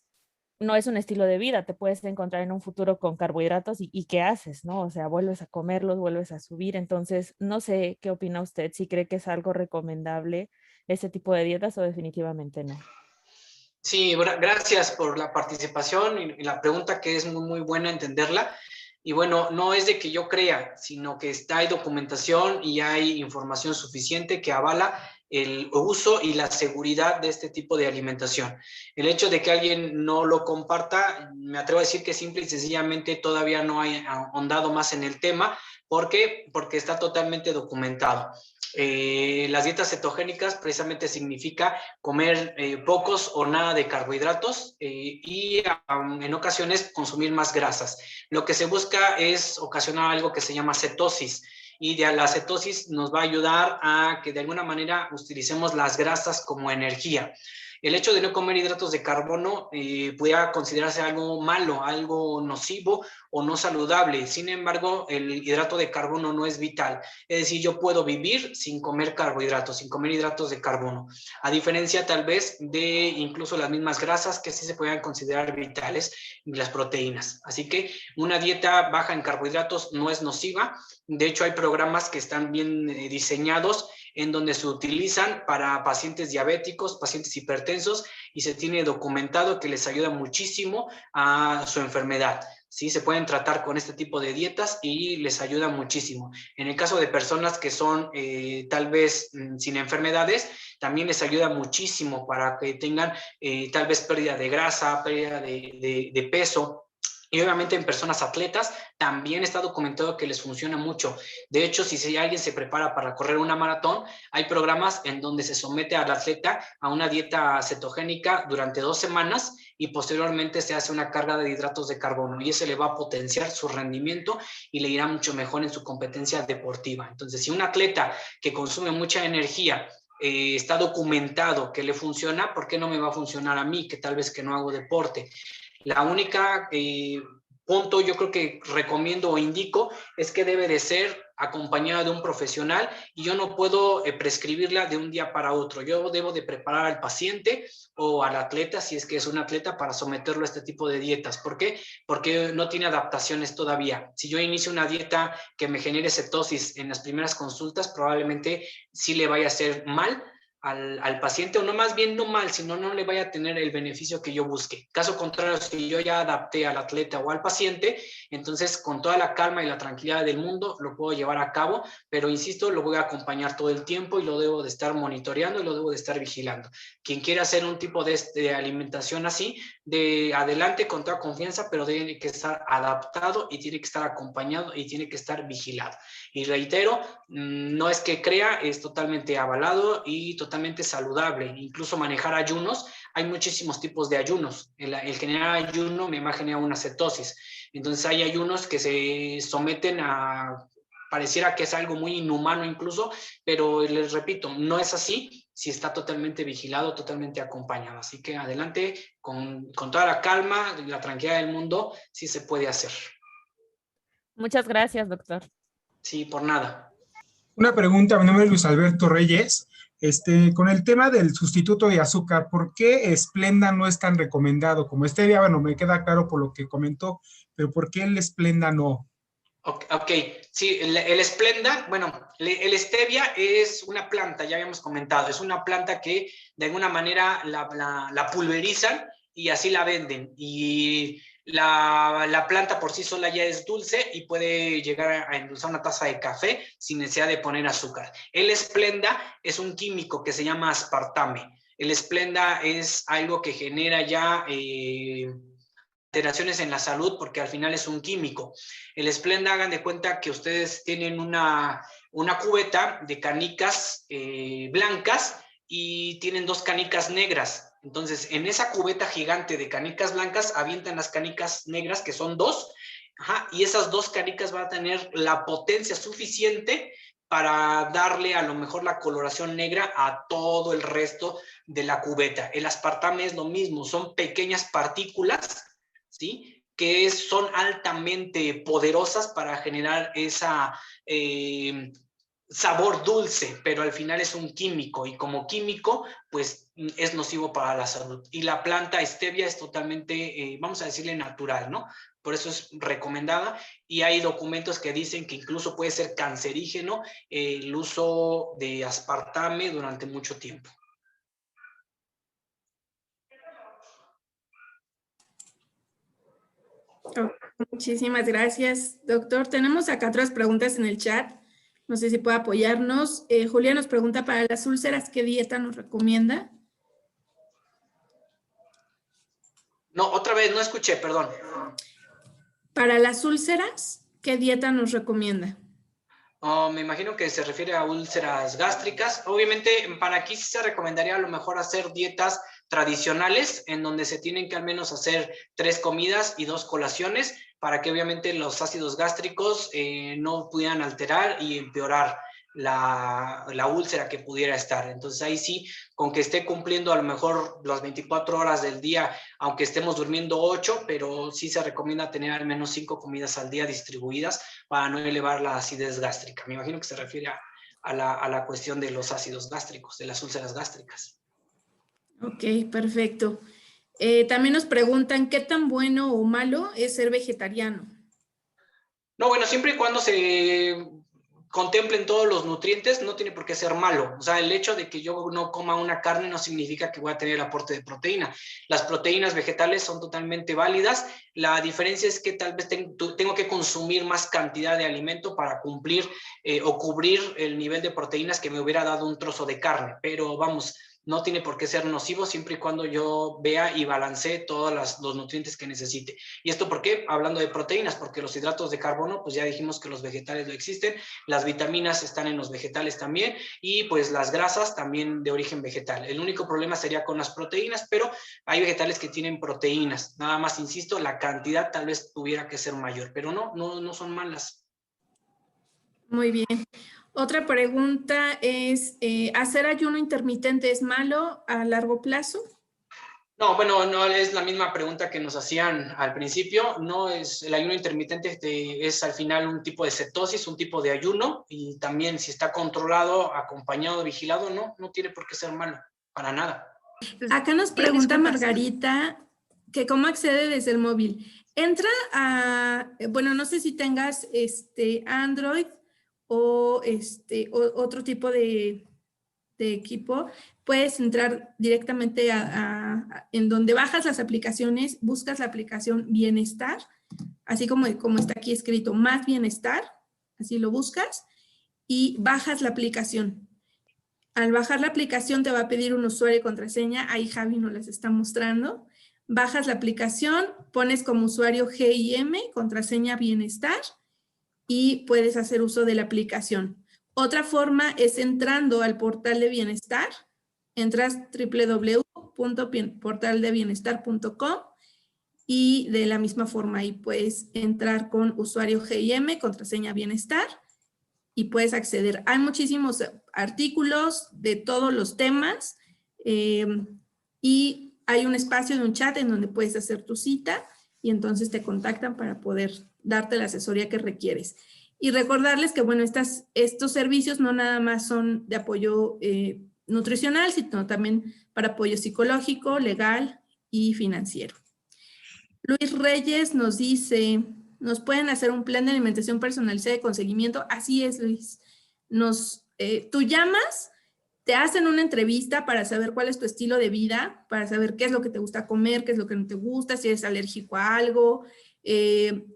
no es un estilo de vida, te puedes encontrar en un futuro con carbohidratos y ¿qué haces? ¿No? O sea, vuelves a comerlos, vuelves a subir. Entonces, no sé qué opina usted, si cree que es algo recomendable ese tipo de dietas o definitivamente no. Sí, gracias por la participación y la pregunta, que es muy, muy buena entenderla. Y bueno, no es de que yo crea, sino que hay documentación y hay información suficiente que avala el uso y la seguridad de este tipo de alimentación. El hecho de que alguien no lo comparta, me atrevo a decir que simple y sencillamente todavía no hay ahondado más en el tema. ¿Por qué? Porque está totalmente documentado. Las dietas cetogénicas precisamente significa comer pocos o nada de carbohidratos y en ocasiones consumir más grasas. Lo que se busca es ocasionar algo que se llama cetosis, y de la cetosis nos va a ayudar a que de alguna manera utilicemos las grasas como energía. El hecho de no comer hidratos de carbono puede considerarse algo malo, algo nocivo o no saludable. Sin embargo, el hidrato de carbono no es vital. Es decir, yo puedo vivir sin comer carbohidratos, sin comer hidratos de carbono. A diferencia tal vez de incluso las mismas grasas que sí se pueden considerar vitales, las proteínas. Así que una dieta baja en carbohidratos no es nociva. De hecho, hay programas que están bien diseñados en donde se utilizan para pacientes diabéticos, pacientes hipertensos, y se tiene documentado que les ayuda muchísimo a su enfermedad. Sí, se pueden tratar con este tipo de dietas y les ayuda muchísimo. En el caso de personas que son tal vez sin enfermedades, también les ayuda muchísimo para que tengan tal vez pérdida de grasa, pérdida de peso. Y obviamente en personas atletas también está documentado que les funciona mucho. De hecho, si alguien se prepara para correr una maratón, hay programas en donde se somete al atleta a una dieta cetogénica durante 2 semanas y posteriormente se hace una carga de hidratos de carbono, y eso le va a potenciar su rendimiento y le irá mucho mejor en su competencia deportiva. Entonces, si un atleta que consume mucha energía está documentado que le funciona, ¿por qué no me va a funcionar a mí, que tal vez que no hago deporte? La única punto yo creo que recomiendo o indico es que debe de ser acompañada de un profesional, y yo no puedo prescribirla de un día para otro. Yo debo de preparar al paciente o al atleta, si es que es un atleta, para someterlo a este tipo de dietas. ¿Por qué? Porque no tiene adaptaciones todavía. Si yo inicio una dieta que me genere cetosis en las primeras consultas, probablemente sí le vaya a hacer mal al paciente, o no, más bien no mal, sino no le vaya a tener el beneficio que yo busque. Caso contrario, si yo ya adapté al atleta o al paciente, entonces con toda la calma y la tranquilidad del mundo lo puedo llevar a cabo, pero insisto, lo voy a acompañar todo el tiempo y lo debo de estar monitoreando y lo debo de estar vigilando. Quien quiera hacer un tipo de alimentación así, de adelante con toda confianza, pero tiene que estar adaptado y tiene que estar acompañado y tiene que estar vigilado. Y reitero, no es que crea, es totalmente avalado y totalmente saludable. Incluso manejar ayunos, hay muchísimos tipos de ayunos. El generar ayuno me va a generar una cetosis. Entonces hay ayunos que se someten a, pareciera que es algo muy inhumano incluso, pero les repito, no es así si está totalmente vigilado, totalmente acompañado. Así que adelante, con toda la calma y la tranquilidad del mundo, sí se puede hacer. Muchas gracias, doctor. Sí, por nada. Una pregunta, mi nombre es Luis Alberto Reyes. Con el tema del sustituto de azúcar, ¿por qué Splenda no es tan recomendado como stevia? Bueno, me queda claro por lo que comentó, pero ¿por qué el Splenda no? Ok, sí, el Splenda, bueno, el stevia es una planta, ya habíamos comentado, es una planta que de alguna manera la pulverizan y así la venden. Y la planta por sí sola ya es dulce y puede llegar a endulzar una taza de café sin necesidad de poner azúcar. El Splenda es un químico que se llama aspartame. El Splenda es algo que genera ya alteraciones en la salud, porque al final es un químico. El Splenda, hagan de cuenta que ustedes tienen una cubeta de canicas blancas y tienen 2 canicas negras. Entonces, en esa cubeta gigante de canicas blancas avientan las canicas negras, que son 2, y esas 2 canicas van a tener la potencia suficiente para darle a lo mejor la coloración negra a todo el resto de la cubeta. El aspartame es lo mismo, son pequeñas partículas, ¿sí?, que son altamente poderosas para generar esa sabor dulce, pero al final es un químico, y como químico, pues es nocivo para la salud. Y la planta stevia es totalmente, vamos a decirle, natural, ¿no? Por eso es recomendada, y hay documentos que dicen que incluso puede ser cancerígeno el uso de aspartame durante mucho tiempo. Muchísimas gracias, doctor. Tenemos acá otras preguntas en el chat. No sé si puede apoyarnos. Julia nos pregunta, para las úlceras, ¿qué dieta nos recomienda? No, otra vez, no escuché, perdón. Para las úlceras, ¿qué dieta nos recomienda? Me imagino que se refiere a úlceras gástricas. Obviamente, para aquí sí se recomendaría a lo mejor hacer dietas tradicionales, en donde se tienen que al menos hacer 3 comidas y 2 colaciones, para que obviamente los ácidos gástricos no pudieran alterar y empeorar la úlcera que pudiera estar. Entonces ahí sí, con que esté cumpliendo a lo mejor las 24 horas del día, aunque estemos durmiendo 8, pero sí se recomienda tener al menos 5 comidas al día distribuidas para no elevar la acidez gástrica. Me imagino que se refiere a la cuestión de los ácidos gástricos, de las úlceras gástricas. Ok, perfecto. También nos preguntan, ¿qué tan bueno o malo es ser vegetariano? No, bueno, siempre y cuando se contemplen todos los nutrientes, no tiene por qué ser malo. O sea, el hecho de que yo no coma una carne no significa que voy a tener el aporte de proteína. Las proteínas vegetales son totalmente válidas. La diferencia es que tal vez tengo que consumir más cantidad de alimento para cumplir o cubrir el nivel de proteínas que me hubiera dado un trozo de carne. Pero vamos, no tiene por qué ser nocivo siempre y cuando yo vea y balancee todos los nutrientes que necesite. ¿Y esto por qué? Hablando de proteínas, porque los hidratos de carbono, pues ya dijimos que los vegetales lo existen, las vitaminas están en los vegetales también, y pues las grasas también de origen vegetal. El único problema sería con las proteínas, pero hay vegetales que tienen proteínas. Nada más, insisto, la cantidad tal vez tuviera que ser mayor, pero no son malas. Muy bien. Otra pregunta es, ¿hacer ayuno intermitente es malo a largo plazo? No, bueno, no es la misma pregunta que nos hacían al principio. No es el ayuno intermitente, es al final un tipo de cetosis, un tipo de ayuno, y también si está controlado, acompañado, vigilado, no tiene por qué ser malo, para nada. Acá nos pregunta Margarita que cómo accede desde el móvil. Entra a, bueno, no sé si tengas Android o otro tipo de equipo. Puedes entrar directamente en donde bajas las aplicaciones, buscas la aplicación Bienestar, así como está aquí escrito, Más Bienestar, así lo buscas y bajas la aplicación. Al bajar la aplicación te va a pedir un usuario y contraseña, ahí Javi nos les está mostrando. Bajas la aplicación, pones como usuario GIM, contraseña Bienestar, y puedes hacer uso de la aplicación. Otra forma es entrando al portal de bienestar, entras www.portaldebienestar.com y de la misma forma ahí puedes entrar con usuario GIM, contraseña Bienestar, y puedes acceder. Hay muchísimos artículos de todos los temas y hay un espacio de un chat en donde puedes hacer tu cita y entonces te contactan para poder darte la asesoría que requieres. Y recordarles que, bueno, estos servicios no nada más son de apoyo nutricional, sino también para apoyo psicológico, legal y financiero. Luis Reyes nos dice, ¿nos pueden hacer un plan de alimentación personalizada y con seguimiento? Así es, Luis. Tú llamas, te hacen una entrevista para saber cuál es tu estilo de vida, para saber qué es lo que te gusta comer, qué es lo que no te gusta, si eres alérgico a algo,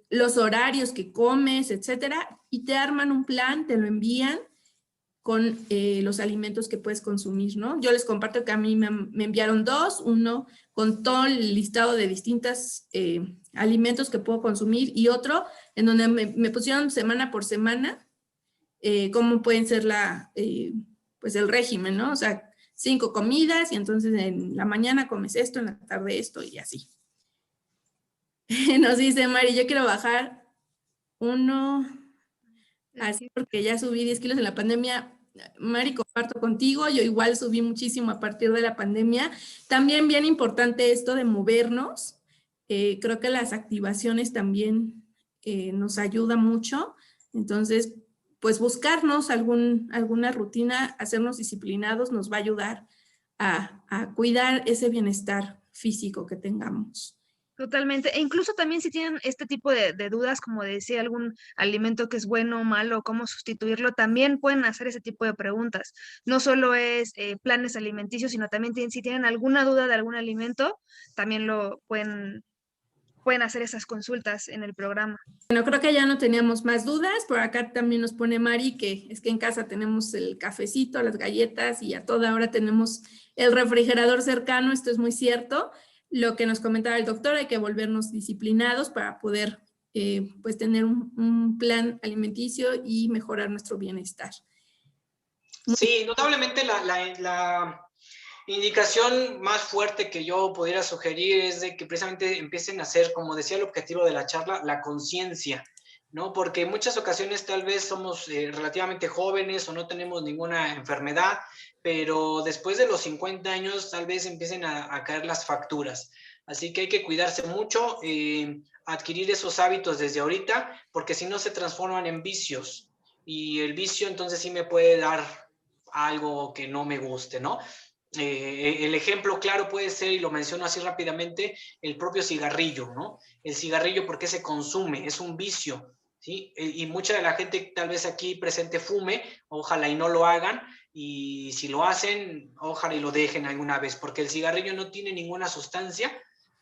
los horarios que comes, etcétera, y te arman un plan, te lo envían con los alimentos que puedes consumir, ¿no? Yo les comparto que a mí me enviaron 2, uno con todo el listado de distintos alimentos que puedo consumir y otro en donde me pusieron semana por semana cómo pueden ser pues el régimen, ¿no? O sea, 5 comidas y entonces en la mañana comes esto, en la tarde esto y así. Nos dice Mari, yo quiero bajar 1, así porque ya subí 10 kilos en la pandemia. Mari, comparto contigo, yo igual subí muchísimo a partir de la pandemia. También bien importante esto de movernos. Creo que las activaciones también nos ayuda mucho. Entonces, pues buscarnos alguna rutina, hacernos disciplinados nos va a ayudar a cuidar ese bienestar físico que tengamos. Totalmente. E incluso también si tienen este tipo de dudas, como de decir algún alimento que es bueno o malo, cómo sustituirlo, también pueden hacer ese tipo de preguntas. No solo es planes alimenticios, sino también si tienen alguna duda de algún alimento, también lo pueden pueden hacer esas consultas en el programa. Bueno, creo que ya no teníamos más dudas. Por acá también nos pone Mari que es que en casa tenemos el cafecito, las galletas y a toda hora tenemos el refrigerador cercano. Esto es muy cierto. Lo que nos comentaba el doctor, hay que volvernos disciplinados para poder pues tener un plan alimenticio y mejorar nuestro bienestar. Sí, notablemente la indicación más fuerte que yo pudiera sugerir es de que precisamente empiecen a hacer, como decía el objetivo de la charla, la conciencia, ¿no? Porque en muchas ocasiones tal vez somos relativamente jóvenes o no tenemos ninguna enfermedad, pero después de los 50 años tal vez empiecen a caer las facturas. Así que hay que cuidarse mucho, adquirir esos hábitos desde ahorita, porque si no se transforman en vicios. Y el vicio entonces sí me puede dar algo que no me guste, ¿no? El ejemplo claro puede ser, y lo menciono así rápidamente, el propio cigarrillo, ¿no? El cigarrillo, ¿por qué se consume? Es un vicio, ¿sí? Y mucha de la gente tal vez aquí presente fume, ojalá y no lo hagan, y si lo hacen, ojalá y lo dejen alguna vez, porque el cigarrillo no tiene ninguna sustancia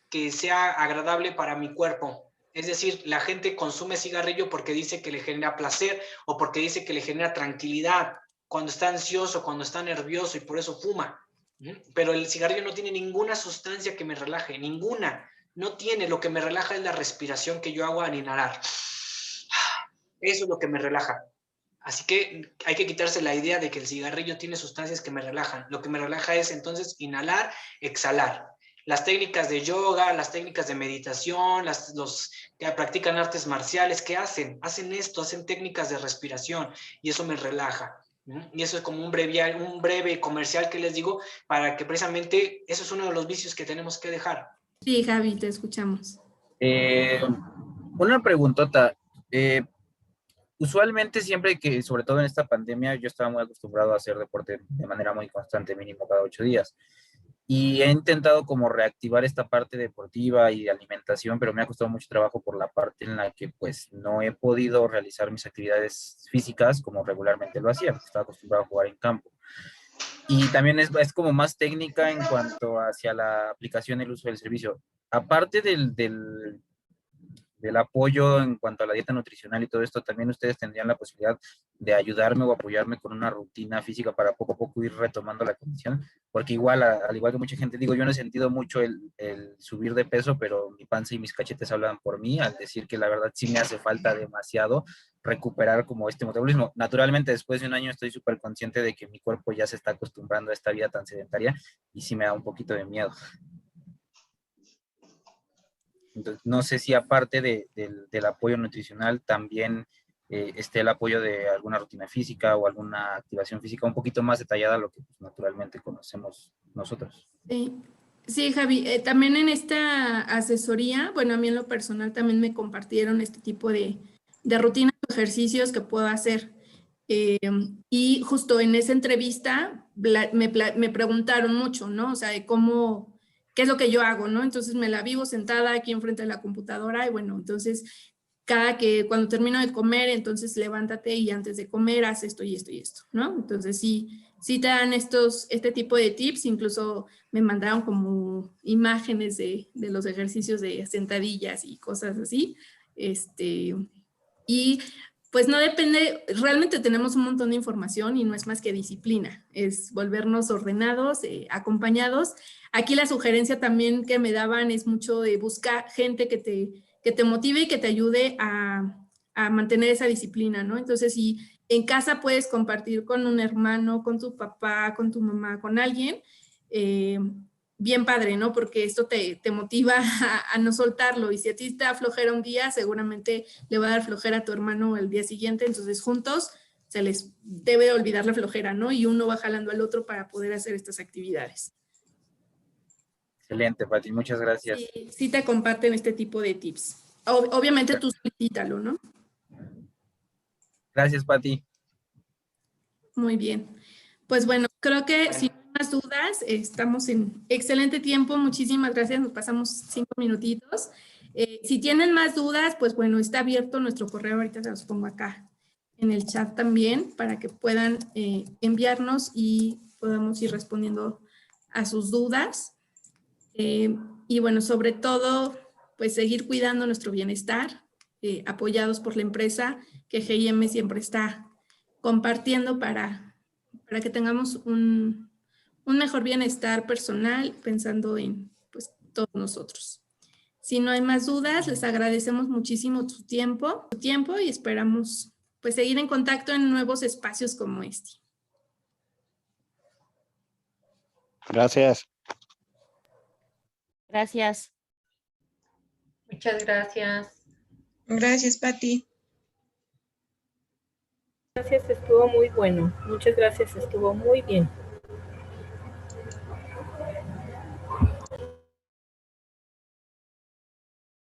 que sea agradable para mi cuerpo. Es decir, la gente consume cigarrillo porque dice que le genera placer o porque dice que le genera tranquilidad cuando está ansioso, cuando está nervioso, y por eso fuma. Pero el cigarrillo no tiene ninguna sustancia que me relaje, ninguna. No tiene. Lo que me relaja es la respiración que yo hago al inhalar. Eso es lo que me relaja. Así que hay que quitarse la idea de que el cigarrillo tiene sustancias que me relajan. Lo que me relaja es entonces inhalar, exhalar. Las técnicas de yoga, las técnicas de meditación, los que practican artes marciales, ¿qué hacen? Hacen esto, hacen técnicas de respiración y eso me relaja. Y eso es como un breve comercial que les digo, para que precisamente eso es uno de los vicios que tenemos que dejar. Sí, Javi, te escuchamos. Una preguntota. Usualmente siempre que, sobre todo en esta pandemia, yo estaba muy acostumbrado a hacer deporte de manera muy constante, mínimo cada 8 días. Y he intentado como reactivar esta parte deportiva y de alimentación, pero me ha costado mucho trabajo por la parte en la que pues no he podido realizar mis actividades físicas como regularmente lo hacía, porque estaba acostumbrado a jugar en campo. Y también es como más técnica en cuanto hacia la aplicación y el uso del servicio. Aparte del apoyo en cuanto a la dieta nutricional y todo esto, también ustedes tendrían la posibilidad de ayudarme o apoyarme con una rutina física para poco a poco ir retomando la condición, porque igual, al igual que mucha gente, digo, yo no he sentido mucho el subir de peso, pero mi panza y mis cachetes hablan por mí, al decir que la verdad sí me hace falta demasiado recuperar como este metabolismo. Naturalmente, después de un año estoy súper consciente de que mi cuerpo ya se está acostumbrando a esta vida tan sedentaria y sí me da un poquito de miedo. Entonces, no sé si aparte del apoyo nutricional también esté el apoyo de alguna rutina física o alguna activación física un poquito más detallada a lo que pues, naturalmente conocemos nosotros. Sí, Javi, también en esta asesoría, bueno, a mí en lo personal también me compartieron este tipo de rutinas o ejercicios que puedo hacer. Y justo en esa entrevista me preguntaron mucho, ¿no? O sea, de cómo, qué es lo que yo hago, ¿no? Entonces me la vivo sentada aquí enfrente de la computadora y bueno, entonces cuando termino de comer, entonces levántate y antes de comer haz esto y esto y esto, ¿no? Entonces sí te dan este tipo de tips, incluso me mandaron como imágenes de los ejercicios de sentadillas y cosas así, y pues no depende, realmente tenemos un montón de información y no es más que disciplina, es volvernos ordenados, acompañados. Aquí la sugerencia también que me daban es mucho de buscar gente que te motive y que te ayude a mantener esa disciplina, ¿no? Entonces, si en casa puedes compartir con un hermano, con tu papá, con tu mamá, con alguien, bien padre, ¿no? Porque esto te motiva a no soltarlo y si a ti te da flojera un día, seguramente le va a dar flojera a tu hermano el día siguiente, entonces juntos se les debe olvidar la flojera, ¿no? Y uno va jalando al otro para poder hacer estas actividades. Excelente, Pati, muchas gracias. Sí te comparten este tipo de tips. Obviamente tú solicítalo, ¿no? Gracias, Pati. Muy bien. Pues bueno, creo que si no hay más dudas, estamos en excelente tiempo. Muchísimas gracias, nos pasamos 5 minutitos. Si tienen más dudas, pues bueno, está abierto nuestro correo, ahorita se los pongo acá en el chat también para que puedan enviarnos y podamos ir respondiendo a sus dudas. Y bueno, sobre todo, pues seguir cuidando nuestro bienestar, apoyados por la empresa que GIM siempre está compartiendo para que tengamos un mejor bienestar personal, pensando en pues, todos nosotros. Si no hay más dudas, les agradecemos muchísimo su tiempo y esperamos pues, seguir en contacto en nuevos espacios como este. Gracias. Gracias. Muchas gracias. Gracias, Pati. Gracias, estuvo muy bueno. Muchas gracias, estuvo muy bien.